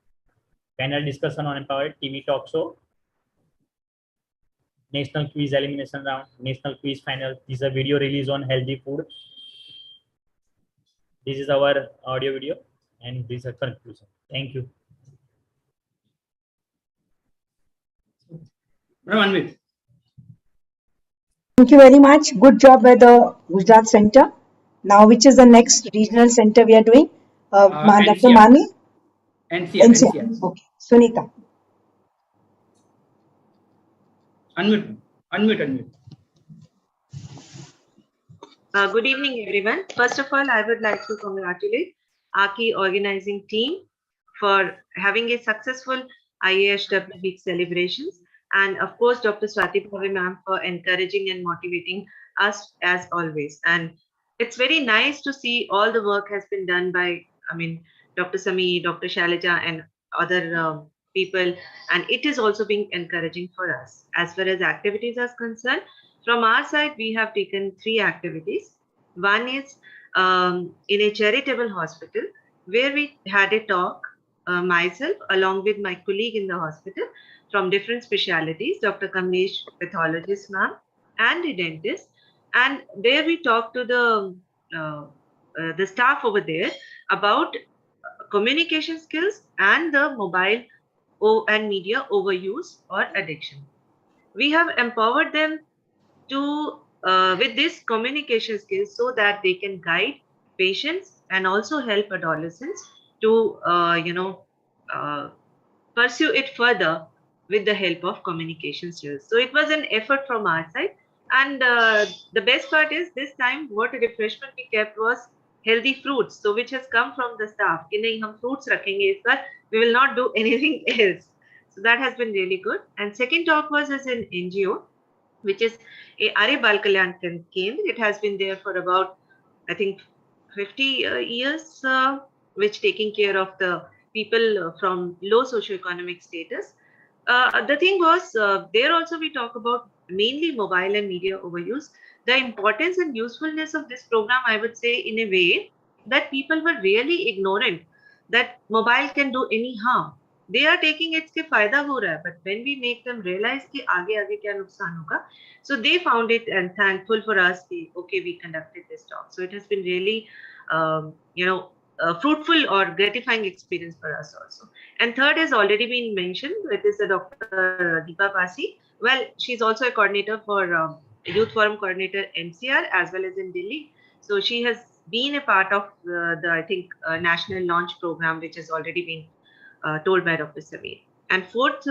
panel discussion on empowered, TV talk show, national quiz elimination round, national quiz final. This is a video release on healthy food. This is our audio video, and this is a conclusion. Thank you. Thank you very much. Good job by the Gujarat Center. Now, which is the next regional center we are doing? Dr. Mani? NCR. Okay. Sunita. Unmute. Good evening, everyone. First of all, I would like to congratulate AACCI organizing team for having a successful IAHW week celebrations, and of course, Dr. Swati Bhave ma'am for encouraging and motivating us as always. And it's very nice to see all the work has been done by, Dr. Sami, Dr. Shailaja, and other people, and it is also being encouraging for us. As far as activities are concerned, from our side, we have taken 3 activities. One is in a charitable hospital, where we had a talk, myself along with my colleague in the hospital from different specialities, Dr. Kamlesh, pathologist ma'am, and a dentist. And there we talked to the staff over there about communication skills and the mobile and media overuse or addiction. We have empowered them to with this communication skills so that they can guide patients and also help adolescents to pursue it further with the help of communication skills. So it was an effort from our side, and the best part is this time what refreshment we kept was healthy fruits, so which has come from the staff कि नहीं हम fruits रखेंगे इस बार, we will not do anything else. So that has been really good. And second talk was as an NGO, which is a Arya Bal Kalyan Kendra. It has been there for about, I think, 50 years, which taking care of the people from low socioeconomic status. The thing was, there also we talk about mainly mobile and media overuse. The importance and usefulness of this program, I would say, in a way that people were really ignorant that mobile can do any harm. they are taking it कि फायदा हो रहा है, but when we make them realize कि आगे आगे क्या नुकसान होगा, so they found it and thankful for us कि okay, we conducted this talk. So it has been really fruitful or gratifying experience for us also. And third has already been mentioned. It is Dr. Deepa Pasi. Well, she's also a coordinator for Youth Forum Coordinator NCR as well as in Delhi. So she has been a part of I think national launch program, which has already been told by Dr. Sameer. And fourth,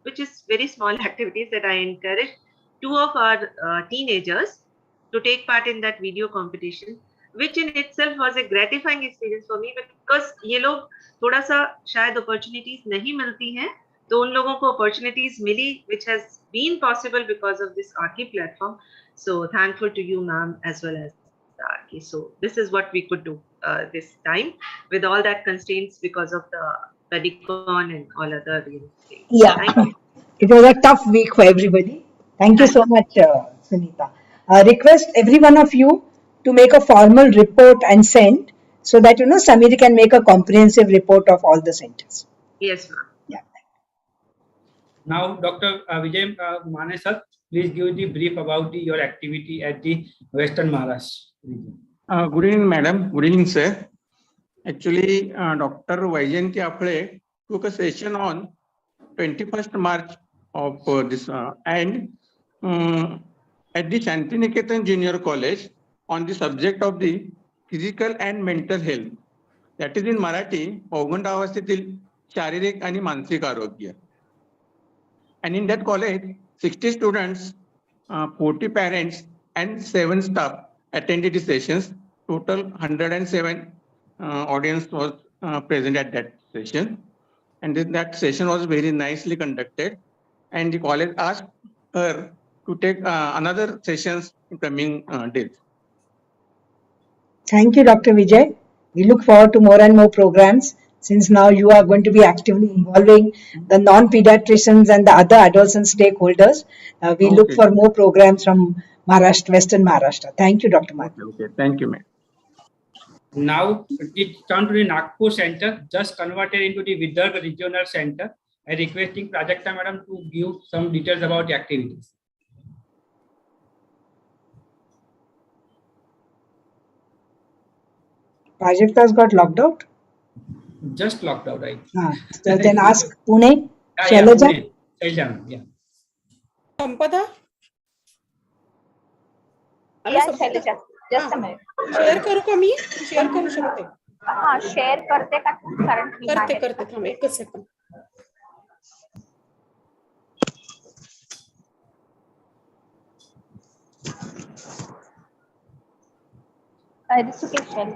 which is very small activities that I encourage 2 of our teenagers to take part in that video competition, which in itself was a gratifying experience for me, because ये लोग थोड़ा सा शायद opportunities नहीं मिलती हैं, तो उन लोगों को opportunities milli, which has been possible because of this AACCI platform. So thankful to you, ma'am, as well as AACCI. So this is what we could do this time with all that constraints because of the Pedicon and all other things. Yeah, it was a tough week for everybody. Thank you so much, Sunita. Request every one of you to make a formal report and send, so that Samir can make a comprehensive report of all the centers. Yes, ma'am. Yeah. Now, Dr. Vijay Mane sir, please give the brief about your activity at the Western Maharashtra region. Good evening, madam. Good evening, sir. Actually, Dr. Vaijayanti Aphle took a session on 21st March of this and at the Shantiniketan Junior College on the subject of the physical and mental health. That is in Marathi, पौगंडावस्थेतील शारीरिक आणि मानसिक आरोग्य. And in that college, 60 students, 40 parents, and 7 staff attended the sessions. Total 107 audience was present at that session. And that session was very nicely conducted. And the college asked her to take another sessions in coming days. Thank you, Dr. Vijay. We look forward to more and more programs, since now you are going to be actively involving the non-pediatricians and the other adolescent stakeholders. We look for more programs from Maharashtra, Western Maharashtra. Thank you, Dr. Mani. Okay, thank you, ma'am. Now it turned to the Nagpur Center, just converted into the Vidarbha Regional Center. I requesting Prajakta Madam to give some details about the activities. Prajakta's got locked out? Just locked out, right? So then ask Pune. Shailaja? Shailaja, yeah. Sampada? Yeah, Shailaja. Just a minute. Share करू का मी? Share करू शकते. हाँ, share करते का तू? करते थांब एकच second. It's okay, share.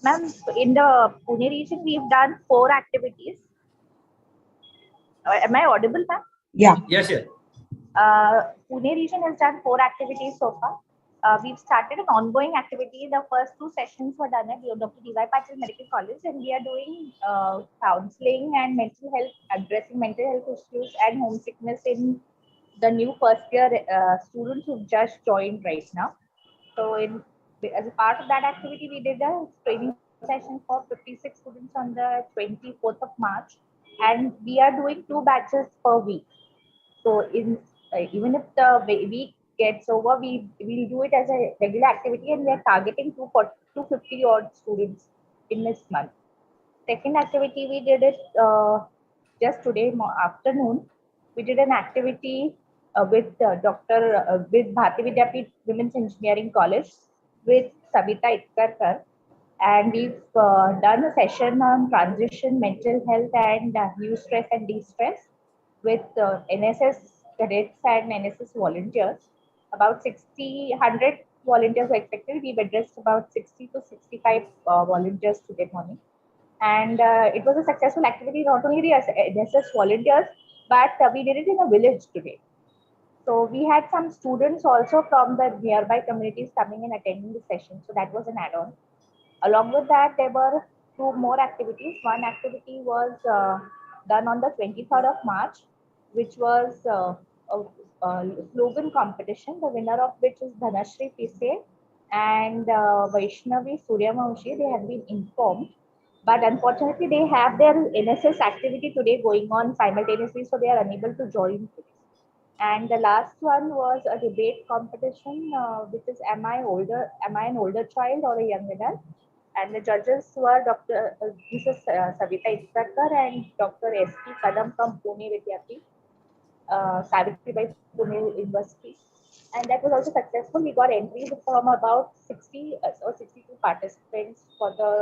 Ma'am, in the Pune region, we've done 4 activities. Am I audible, ma'am? Yeah. Yes, yes. Pune region has done 4 activities so far. We've started an ongoing activity. The first 2 sessions were done at Dr. D.Y. Patil Medical College, and we are doing counseling and mental health, addressing mental health issues and homesickness in the new first year students who've just joined right now. So as a part of that activity, we did a training session for 56 students on the 24th of March, and we are doing 2 batches per week. So even if the week gets over, we will do it as a regular activity, and we are targeting 250 odd students in this month. Second activity, we did it just today afternoon. We did an activity with with Bharati Vidyapeeth Women's Engineering College with Sabita Itkarkar, and we've done a session on transition, mental health, and eustress and de-stress with NSS cadets and NSS volunteers. About 100 volunteers were expected. We've addressed about 60 to 65 volunteers today morning. And it was a successful activity, not only the NSS volunteers, but we did it in a village today. So we had some students also from the nearby communities coming and attending the session. So that was an add-on. Along with that, there were 2 more activities. One activity was done on the 23rd of March, which was a slogan competition, the winner of which is Dhanashri PCA and Vaishnavi Suryavanshi. They have been informed But unfortunately, they have their NSS activity today going on simultaneously, so they are unable to join today. And the last one was a debate competition, which is am I an older child or a young adult? And the judges were Dr. Mrs. Savita Itkar and Dr. S.P. Kadam from Pune Vidyapeeth, Savitribai Pune University. And that was also successful. We got entries from about 60 or 62 participants for the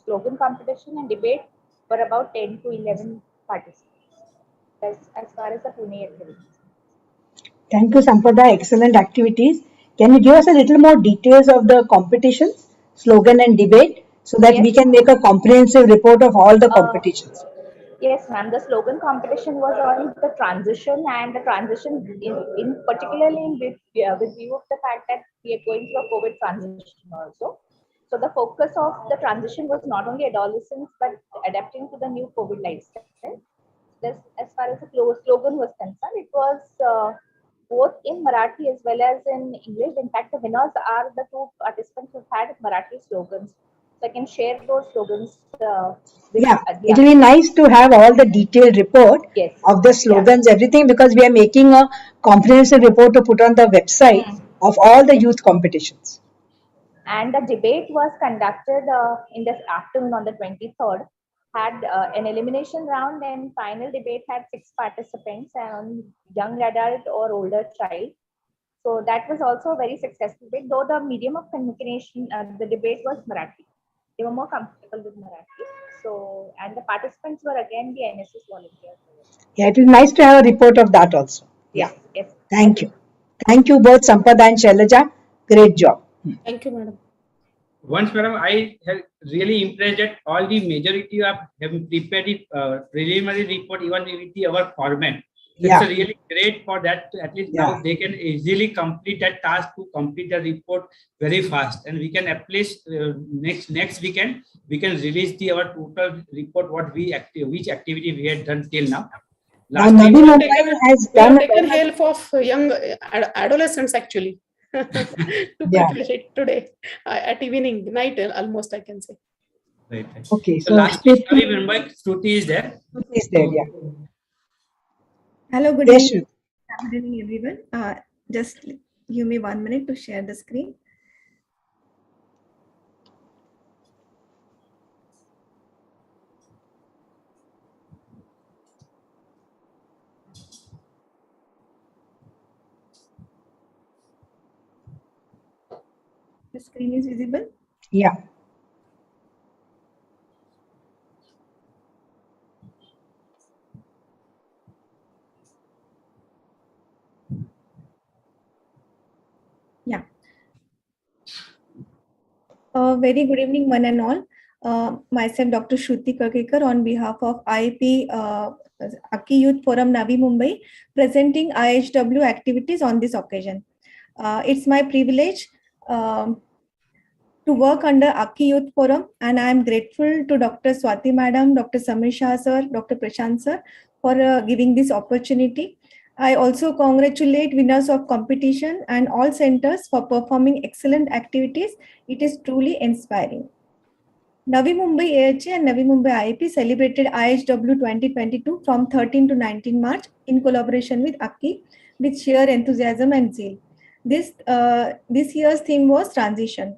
slogan competition, and debate for about 10 to 11 participants. As far as the Pune activities. Thank you, Sampada. Excellent activities. Can you give us a little more details of the competitions, slogan and debate, so that we can make a comprehensive report of all the competitions? Yes, ma'am. The slogan competition was on the transition, and the transition in particularly with view of the fact that we are going through a COVID transition also. So the focus of the transition was not only adolescents but adapting to the new COVID lifestyle. This, as far as the slogan was concerned, it was both in Marathi as well as in English. In fact, the winners are the two participants who had Marathi slogans. So I can share those slogans. It will be nice to have all the detailed report of the slogans, everything, because we are making a comprehensive report to put on the website of all the youth competitions. And the debate was conducted in the afternoon on the 23rd. Had an elimination round, and final debate had 6 participants and young adult or older child. So that was also a very successful debate, though the medium of communication, the debate was Marathi. They were more comfortable with Marathi. So, and the participants were again the NSS volunteers. Yeah, it will be nice to have a report of that also. Yeah. Yes. Thank you. Thank you both, Sampada and Shailaja. Great job. Thank you, madam. Once, madam, I have really impressed that all the majority of have prepared the preliminary report even with our format. It's really great for that. At least now they can easily complete that task to complete the report very fast, and we can at least next weekend we can release our total report which activity we had done till now. We have taken help of young adolescents actually to prepare it today at evening, night almost, I can say. Right. Okay, so lastly, I remember Shruti is there. Shruti is there, yeah. Hello, good Yes, evening. Good evening, everyone. Just give me 1 minute to share the screen. The screen is visible? Yeah. Yeah. Very good evening, one and all. Myself, Dr. Shruti Karkekar, on behalf of IIP AACCI Youth Forum Navi Mumbai, presenting IHW activities on this occasion. It's my privilege to work under AACCI Youth Forum, and I am grateful to Dr. Swati Madam, Dr. Samir Shah Sir, Dr. Prashant Sir for giving this opportunity. I also congratulate winners of competition and all centers for performing excellent activities. It is truly inspiring. Navi Mumbai AACCI and Navi Mumbai IIP celebrated IHW 2022 from 13 to 19 March in collaboration with AACCI with sheer enthusiasm and zeal. This year's theme was transition.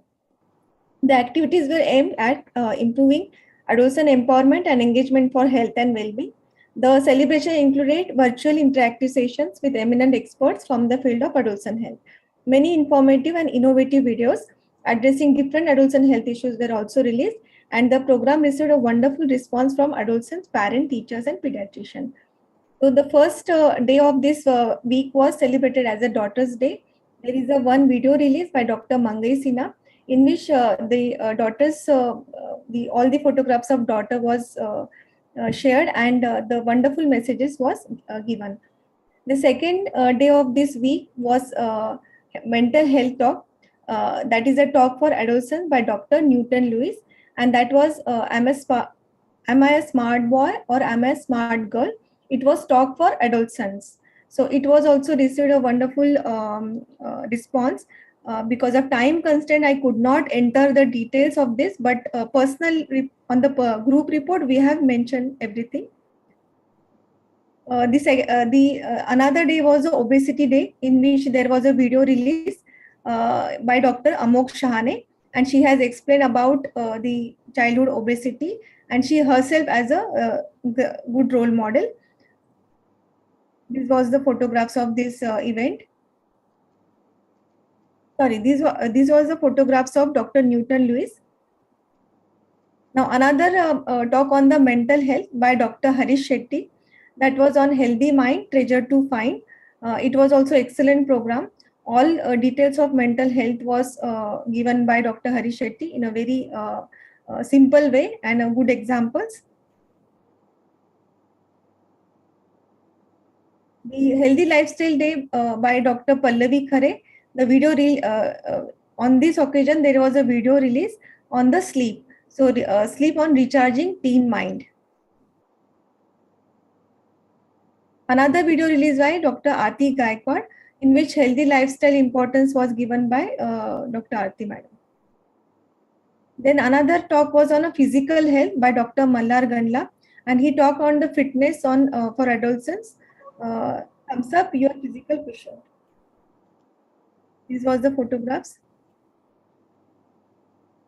The activities were aimed at improving adolescent empowerment and engagement for health and well-being. The celebration included virtual interactive sessions with eminent experts from the field of adolescent health. Many informative and innovative videos addressing different adolescent health issues were also released, and the program received a wonderful response from adolescents, parents, teachers, and pediatricians. So the first day of this week was celebrated as a Daughter's Day. There is a one video released by Dr. Mangai Sinha, in which the daughters, all the photographs of daughter was shared, and the wonderful messages was given. The second day of this week was mental health talk. That is a talk for adolescents by Dr. Newton Lewis, and that was am I a smart boy or am I a smart girl? It was talk for adolescents. So it was also received a wonderful response. Because of time constraint, I could not enter the details of this, but on the group report, we have mentioned everything. Another day was the obesity day, in which there was a video release by Dr. Amok Shahane, and she has explained about the childhood obesity, and she herself as a good role model. This was the photographs of this event. Sorry, these was the photographs of Dr. Newton Lewis. Now another talk on the mental health by Dr. Harish Shetty, that was on healthy mind, treasure to find. It was also excellent program. All details of mental health was given by Dr. Harish Shetty in a very simple way and good examples. The Healthy Lifestyle Day by Dr. Pallavi Khare. The video on this occasion, there was a video release on the sleep. So sleep on recharging teen mind. Another video released by Dr. Aarti Gaikwad, in which healthy lifestyle importance was given by Dr. Aarti Madam. Then another talk was on a physical health by Dr. Mallar Gandla, and he talked on the fitness on for adolescents. Thumbs up your physical picture. These was the photographs.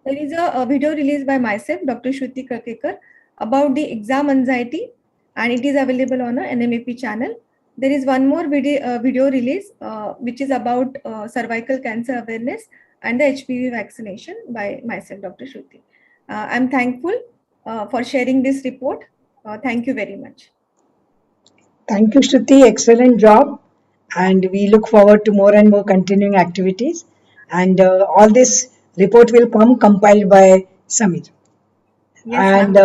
There is a video released by myself, Dr. Shruti Karkekar, about the exam anxiety, and it is available on a NMAP channel. There is one more video release which is about cervical cancer awareness and the HPV vaccination by myself, Dr. Shruti. I'm thankful for sharing this report. Thank you very much. Thank you, Shruti. Excellent job. And we look forward to more and more continuing activities. And all this report will come compiled by Samir. Yes, and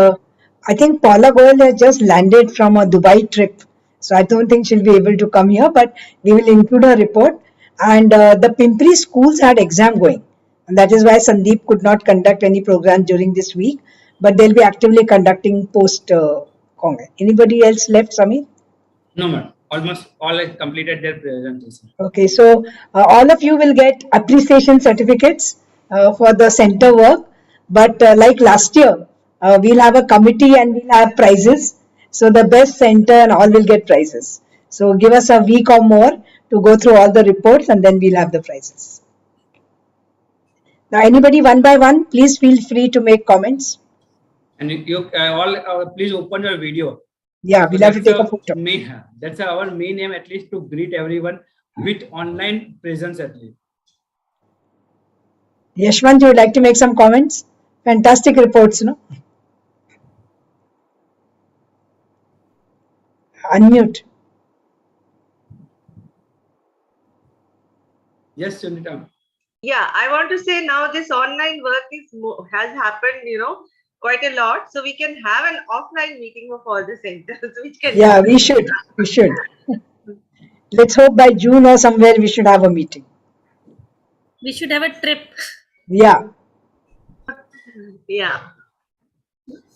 I think Paula Goel has just landed from a Dubai trip. So I don't think she'll be able to come here, but we will include her report. And the Pimpri schools had exam going. And that is why Sandeep could not conduct any program during this week. But they'll be actively conducting post-Congress. Anybody else left, Samir? No, ma'am. Almost all have completed their presentation. Okay, so all of you will get appreciation certificates for the center work. But like last year, we'll have a committee and we'll have prizes. So the best center and all will get prizes. So give us a week or more to go through all the reports and then we'll have the prizes. Now, anybody one by one, please feel free to make comments. And you all please open your video. Yeah, we'll have to take a photo. That's our main aim, at least to greet everyone with online presence at least. Yashwant, you would like to make some comments? Fantastic reports, no? Unmute. Yes, Sunita. Yeah, I want to say now this online work has happened, quite a lot. So we can have an offline meeting of all the centers. Which can Yeah, we should. We should. Let's hope by June or somewhere we should have a meeting. We should have a trip. Yeah. Yeah.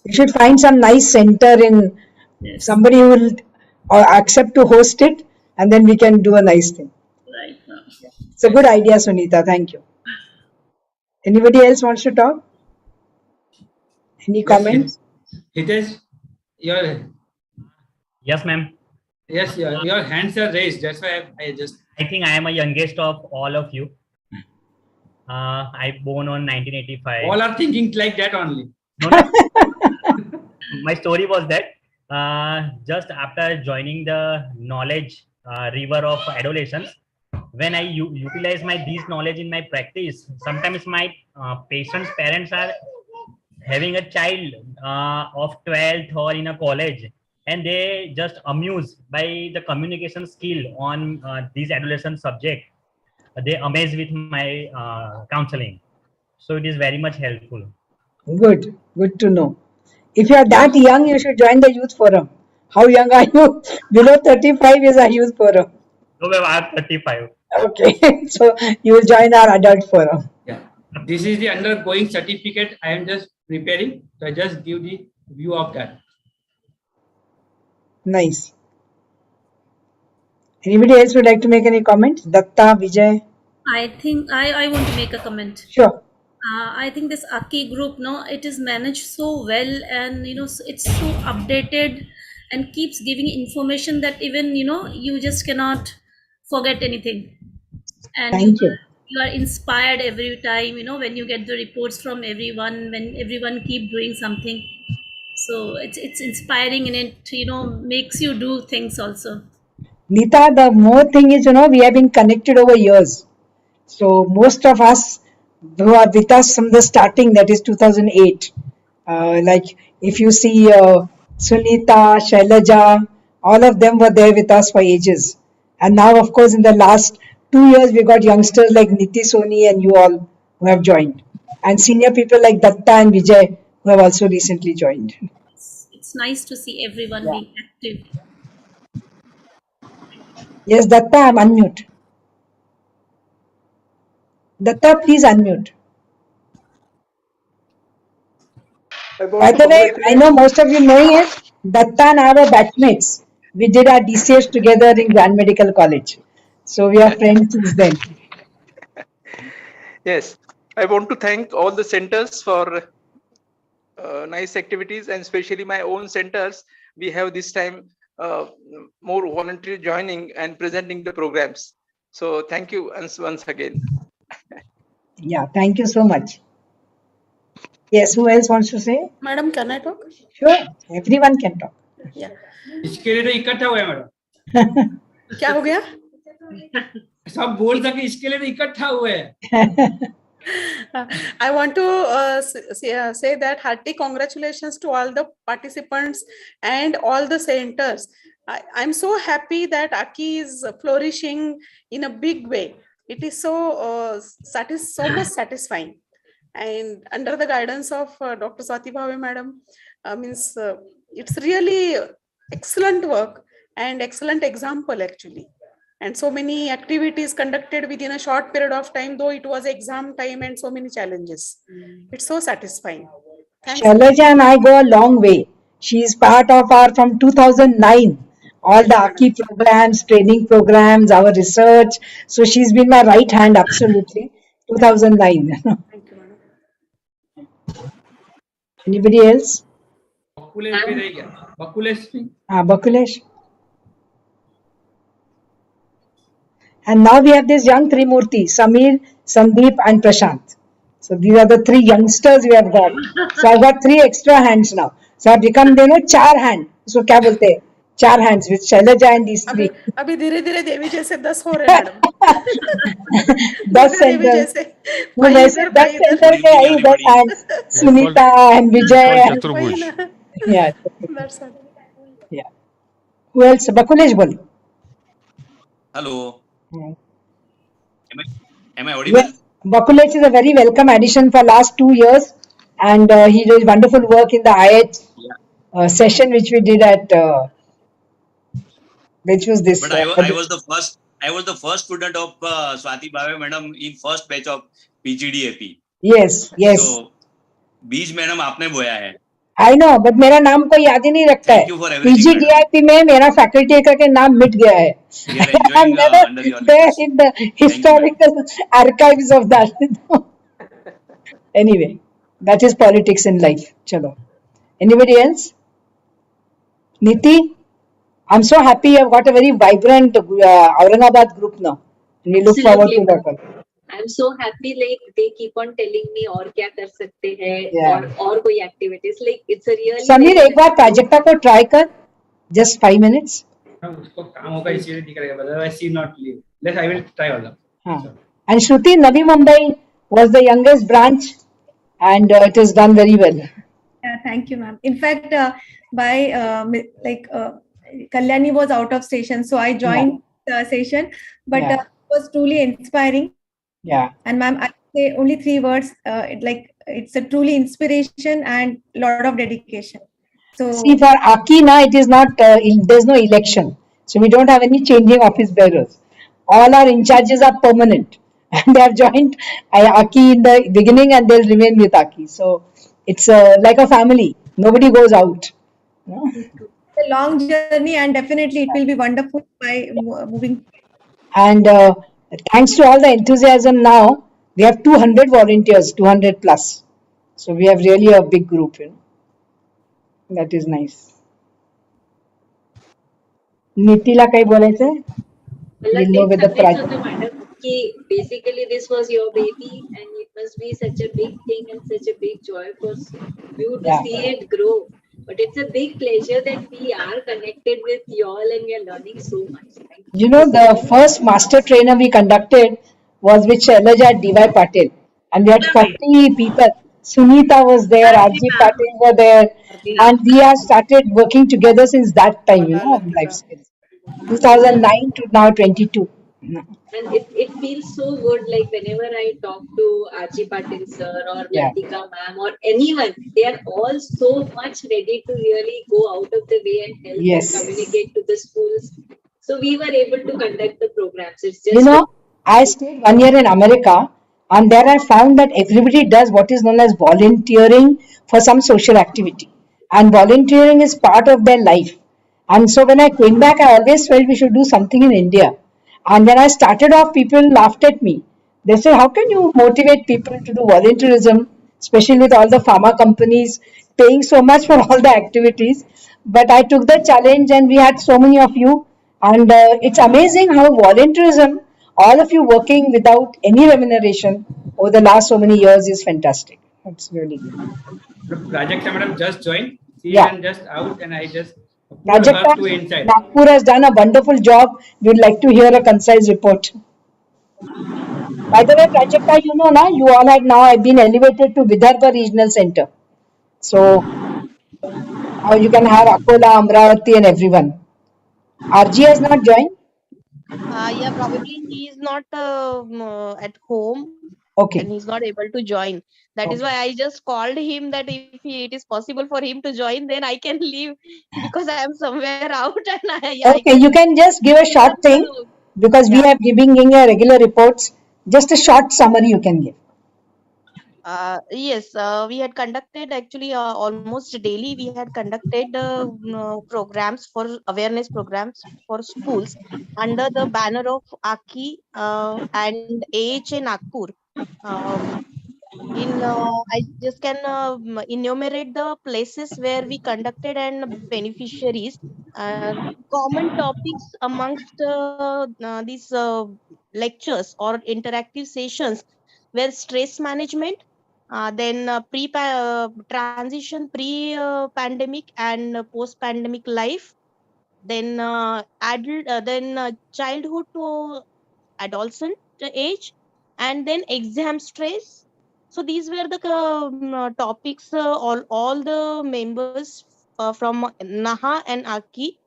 We should find some nice center in somebody who will accept to host it, and then we can do a nice thing. Right. It's a good idea, Sunita. Thank you. Anybody else wants to talk? Any comments? Hitesh, Yes, ma'am. Yes, your hands are raised. That's why I think I am a youngest of all of you. I born on 1985. All are thinking like that only. No. My story was that just after joining the knowledge river of adolescence, when I utilize these knowledge in my practice, sometimes my patient's parents are having a child of 12th or in a college, and they just amused by the communication skill on these adolescent subject. They amazed with my counseling. So it is very much helpful. Good to know. If you are that young, you should join the youth forum. How young are you? Below 35 is a youth forum. No, I am 35. Okay, so you will join our adult forum. Yeah, this is the undergoing certificate I am just preparing. So I just give the view of that. Nice. Anybody else would like to make any comments? Datta, Vijay? I think I want to make a comment. Sure. I think this AACCI group, no, it is managed so well, and it's so updated and keeps giving information that even you just cannot forget anything, and Thank you. you are inspired every time when you get the reports from everyone, when everyone keep doing something. So it's inspiring, and it makes you do things also. Nita, the more thing is, we have been connected over years. So most of us who are with us from the starting, that is 2008, like if you see Sunita, Shailaja, all of them were there with us for ages. And now, of course, in the last 2 years, we got youngsters like Niti Soni and you all who have joined. And senior people like Datta and Vijay who have also recently joined. It's nice to see everyone Yeah. being active. Yes, Datta, I'm unmute. Datta, please unmute. By the way, I know most of you knowing it, Datta and I were batchmates. We did our DCS together in Grand Medical College. So we are friends since then. Yes, I want to thank all the centers for nice activities, and especially my own centers. We have this time more voluntary joining and presenting the programs. So thank you once again. Yeah, thank you so much. Yes, who else wants to say? Madam, can I talk? Sure, everyone can talk. Yeah. इसके लिए तो इकट्ठा हुआ है madam. क्या हो गया? सब बोल सके इसके लिए तो इकट्ठा हुए हैं. I want to say that hearty congratulations to all the participants and all the centers. I'm so happy that AACCI is flourishing in a big way. It is so much satisfying. And under the guidance of Dr. Swati Bhave madam, it's really excellent work and excellent example actually. And so many activities conducted within a short period of time, though it was exam time and so many challenges. It's so satisfying. Thanks. Shailaja and I go a long way. She is part of our from 2009. All the AACCI programs, training programs, our research. So she's been my right hand, absolutely. 2009. Thank you, madam. Anybody else? बकुलेश भी रह गया. बकुलेश भी. Bakulesh. And now we have this young Trimurti, Samir, Sandeep and Prashant. So these are the three youngsters we have got. So I've got 3 extra hands now. So I've become, 4 hand. So क्या बोलते हैं? 4 hands with Shailaja and these 3. अभी धीरे धीरे देवी जैसे 10 हो रहे madam. 10 centers. वो वैसे 10 center के आई 10 hands. Sunita and Vijay. Yeah. That's all. Yeah. Who else? Bakulesh बोल. Hello. Am I audible? Yes. Bakulesh is a very welcome addition for last 2 years, and he did wonderful work in the IH session which we did at which was this. But I was the first. I was the first student of Swati Bhave madam in first batch of PGDAP. Yes, yes. So, बीज madam आपने बोया है. I know, but मेरा नाम कोई याद ही नहीं रखता है. PGDIP में मेरा faculty का नाम मिट गया है. I'm never there in the historical archives of that. Anyway, that is politics in life. Chalo. Anybody else? Niti, I'm so happy you've got a very vibrant Aurangabad group now. And we look forward to that. I'm so happy, like they keep on telling me और क्या कर सकते हैं Yeah. और कोई activities, like it's a really. Sameer एक बार प्राजक्ता को try कर, just 5 minutes. उसको काम होगा इसीलिए दिख रहा है. Otherwise she not leave. I will try all that. हाँ. And Shruti, Navi Mumbai was the youngest branch, and it is done very well. Yeah, thank you, ma'am. In fact, Kalyani was out of station, so I joined the session, but Yeah. it was truly inspiring. Yeah. And ma'am, I say only 3 words. It's a truly inspiration and lot of dedication. So See, for AACCI now, it is not, there's no election. So we don't have any changing office bearers. All our in charges are permanent. And they have joined AACCI in the beginning and they'll remain with AACCI. So it's like a family. Nobody goes out. it's a long journey, and definitely it will be wonderful by moving. And Thanks to all the enthusiasm now, we have 200 volunteers, 200 plus. So we have really a big group, That is nice. नीतीला काही बोलायचंय? मला We'll know तेच with the सांगायचं project. होतं madam की basically this was your baby and it must be such a big thing and such a big joy for you too Yeah. See it grow. But it's a big pleasure that we are connected with you all and we are learning so much. Thank you You know, so the much. first master trainer we conducted was with Shailaja D.Y. Patil. And we had 40 people. Sunita was there, RG Patil were there. And we have started working together since that time, on life skills. 2009 to now 22. And it feels so good, like whenever I talk to Archie Patil sir or Yeah. Latika ma'am or anyone, they are all so much ready to really go out of the way and help Yes. and communicate to the schools. So we were able to conduct the programs. It's just You know, I stayed 1 year in America, and there I found that everybody does what is known as volunteering for some social activity. And volunteering is part of their life. And so when I came back, I always felt we should do something in India. And when I started off, people laughed at me. They said, how can you motivate people to do volunteerism, especially with all the pharma companies paying so much for all the activities? But I took the challenge, and we had so many of you. And it's amazing how volunteerism, all of you working without any remuneration over the last so many years, is fantastic. It's really good. Prajakta madam just joined. She Yeah. is just out, and I just pulled her Prajakta, to inside. Nagpur has done a wonderful job. We'd like to hear a concise report. By the way, Prajakta, you all had now been elevated to Vidarbha Regional Center. So now you can have Akola, Amravati, and everyone. RG has not joined. Yeah, probably he is not at home. Okay. And he's not able to join. That is Okay. why I just called him that if it is possible for him to join, then I can leave because I am somewhere out and I Okay, you can just give a short thing because we Yeah. have giving regular reports. Just a short summary you can give. Yes, we had conducted actually almost daily. We had conducted programs for awareness programs for schools under the banner of AACCI and AACCI Nagpur. Um, I just can enumerate the places where we conducted and beneficiaries. Common topics amongst these lectures or interactive sessions were stress management, then transition pre-pandemic and post-pandemic life, then childhood to adolescent age, and then exam stress. So these were the topics all the members from Naha and Aki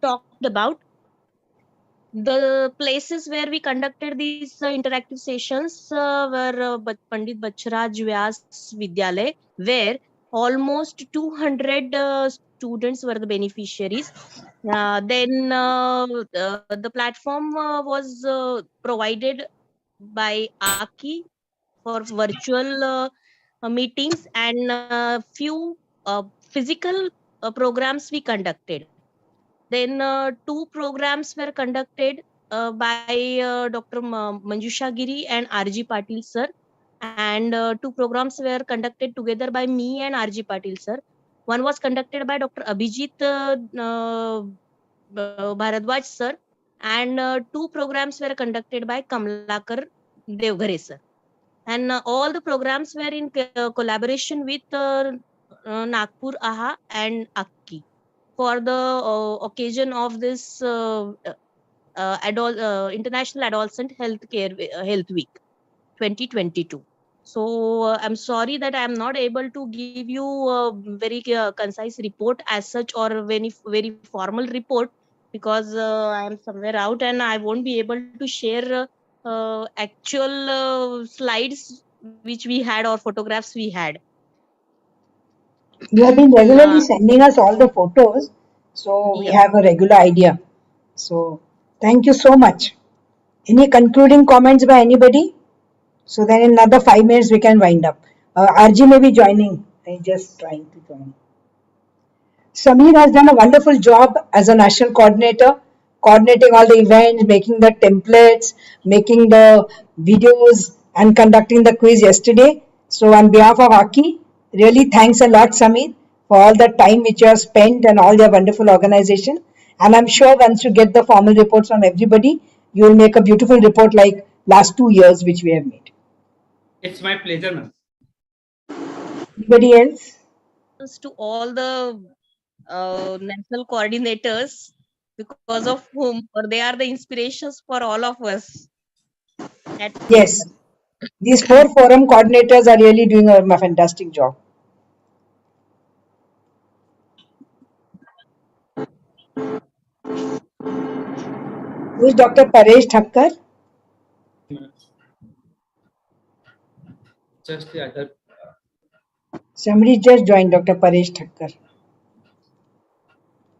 talked about. The places where we conducted these interactive sessions were Pandit Bacharaj Vyas Vidyalay, where almost 200 students were the beneficiaries. The platform was provided by Aki for virtual meetings and few physical programs we conducted. Then two programs were conducted by Dr. Manjusha Giri and RG Patil sir, and two programs were conducted together by me and RG Patil sir. One was conducted by Dr. Abhijit Bharadwaj sir, and two programs were conducted by Kamlakar Devghare sir. And all the programs were in collaboration with Nagpur AHA and AACCI for the occasion of this International Adolescent Health Week 2022. So I'm sorry that I'm not able to give you a very concise report as such or a very formal report because I am somewhere out and I won't be able to share actual slides which we had or photographs we had. You have been regularly sending us all the photos, so we Yep. have a regular idea. So thank you so much. Any concluding comments by anybody? So then in another 5 minutes we can wind up. RG may be joining. I'm just trying to join. Sameer has done a wonderful job as a national coordinator, coordinating all the events, making the templates, making the videos, and conducting the quiz yesterday. So on behalf of AACCI, really thanks a lot, Samir, for all the time which you have spent and all your wonderful organization. And I'm sure once you get the formal reports from everybody, you will make a beautiful report like last 2 years which we have made. It's my pleasure, ma'am. Anybody else? To all the national coordinators, because of whom, or they are the inspirations for all of us. Yes. These 4 forum coordinators are really doing a fantastic job. Who is Dr. Farish Taushi? Just the other. Somebody just joined, Dr. Farish Taushi.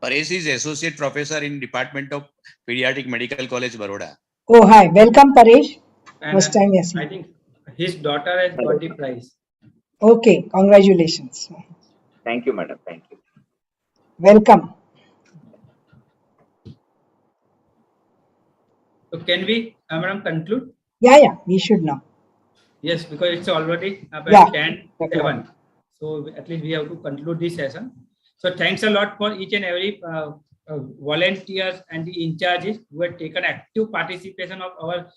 Paresh is Associate Professor in Department of Pediatric Medical College, Baroda. Oh, hi. Welcome, Paresh. And First time yes. I think his daughter has got the prize. Okay, congratulations. Thank you, madam. Thank you. Welcome. So can we, madam, conclude? Yeah, we should now. Yes, because it's already about Yeah, 10:07. So at least we have to conclude this session. So thanks a lot for each and every volunteers and the in charges who had taken active participation of our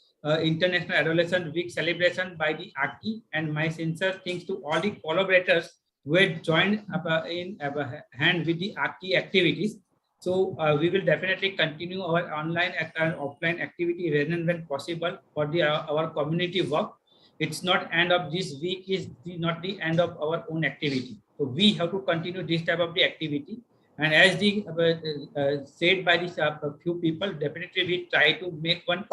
International Adolescent Week celebration by the AACCI, and my sincere thanks to all the collaborators who had joined in hand with the AACCI activities. So we will definitely continue our online and offline activity when possible for the our community work. It's not end of this week, is not the end of our own activity. So we have to continue this type of the activity. And as the said by this few people, definitely we try to make one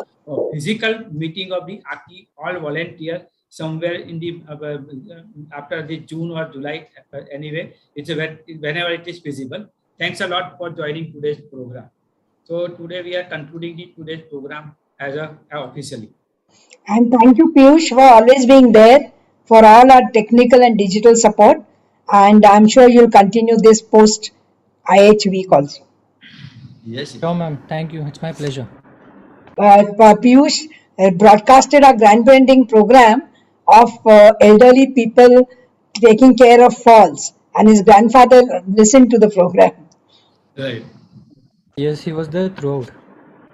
physical meeting of the AACCI, all volunteers somewhere in the after the June or July. Anyway, it's whenever it is feasible. Thanks a lot for joining today's program. So today we are concluding today's program as officially. And thank you, Piyush, for always being there for all our technical and digital support. And I'm sure you'll continue this post IH week also. Yes. Sure, ma'am. Thank you. It's my pleasure. Piyush broadcasted our grandparenting program of elderly people taking care of falls, and his grandfather listened to the program. Right. Yes, he was there throughout.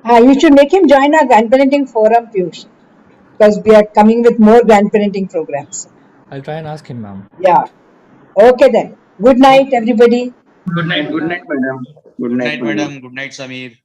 You should make him join our grandparenting forum, Piyush, because we are coming with more grandparenting programs. I'll try and ask him, ma'am. Yeah. Okay then. Good night, everybody. Good night. Good night, madam. Good night, madam. Good night, Samir.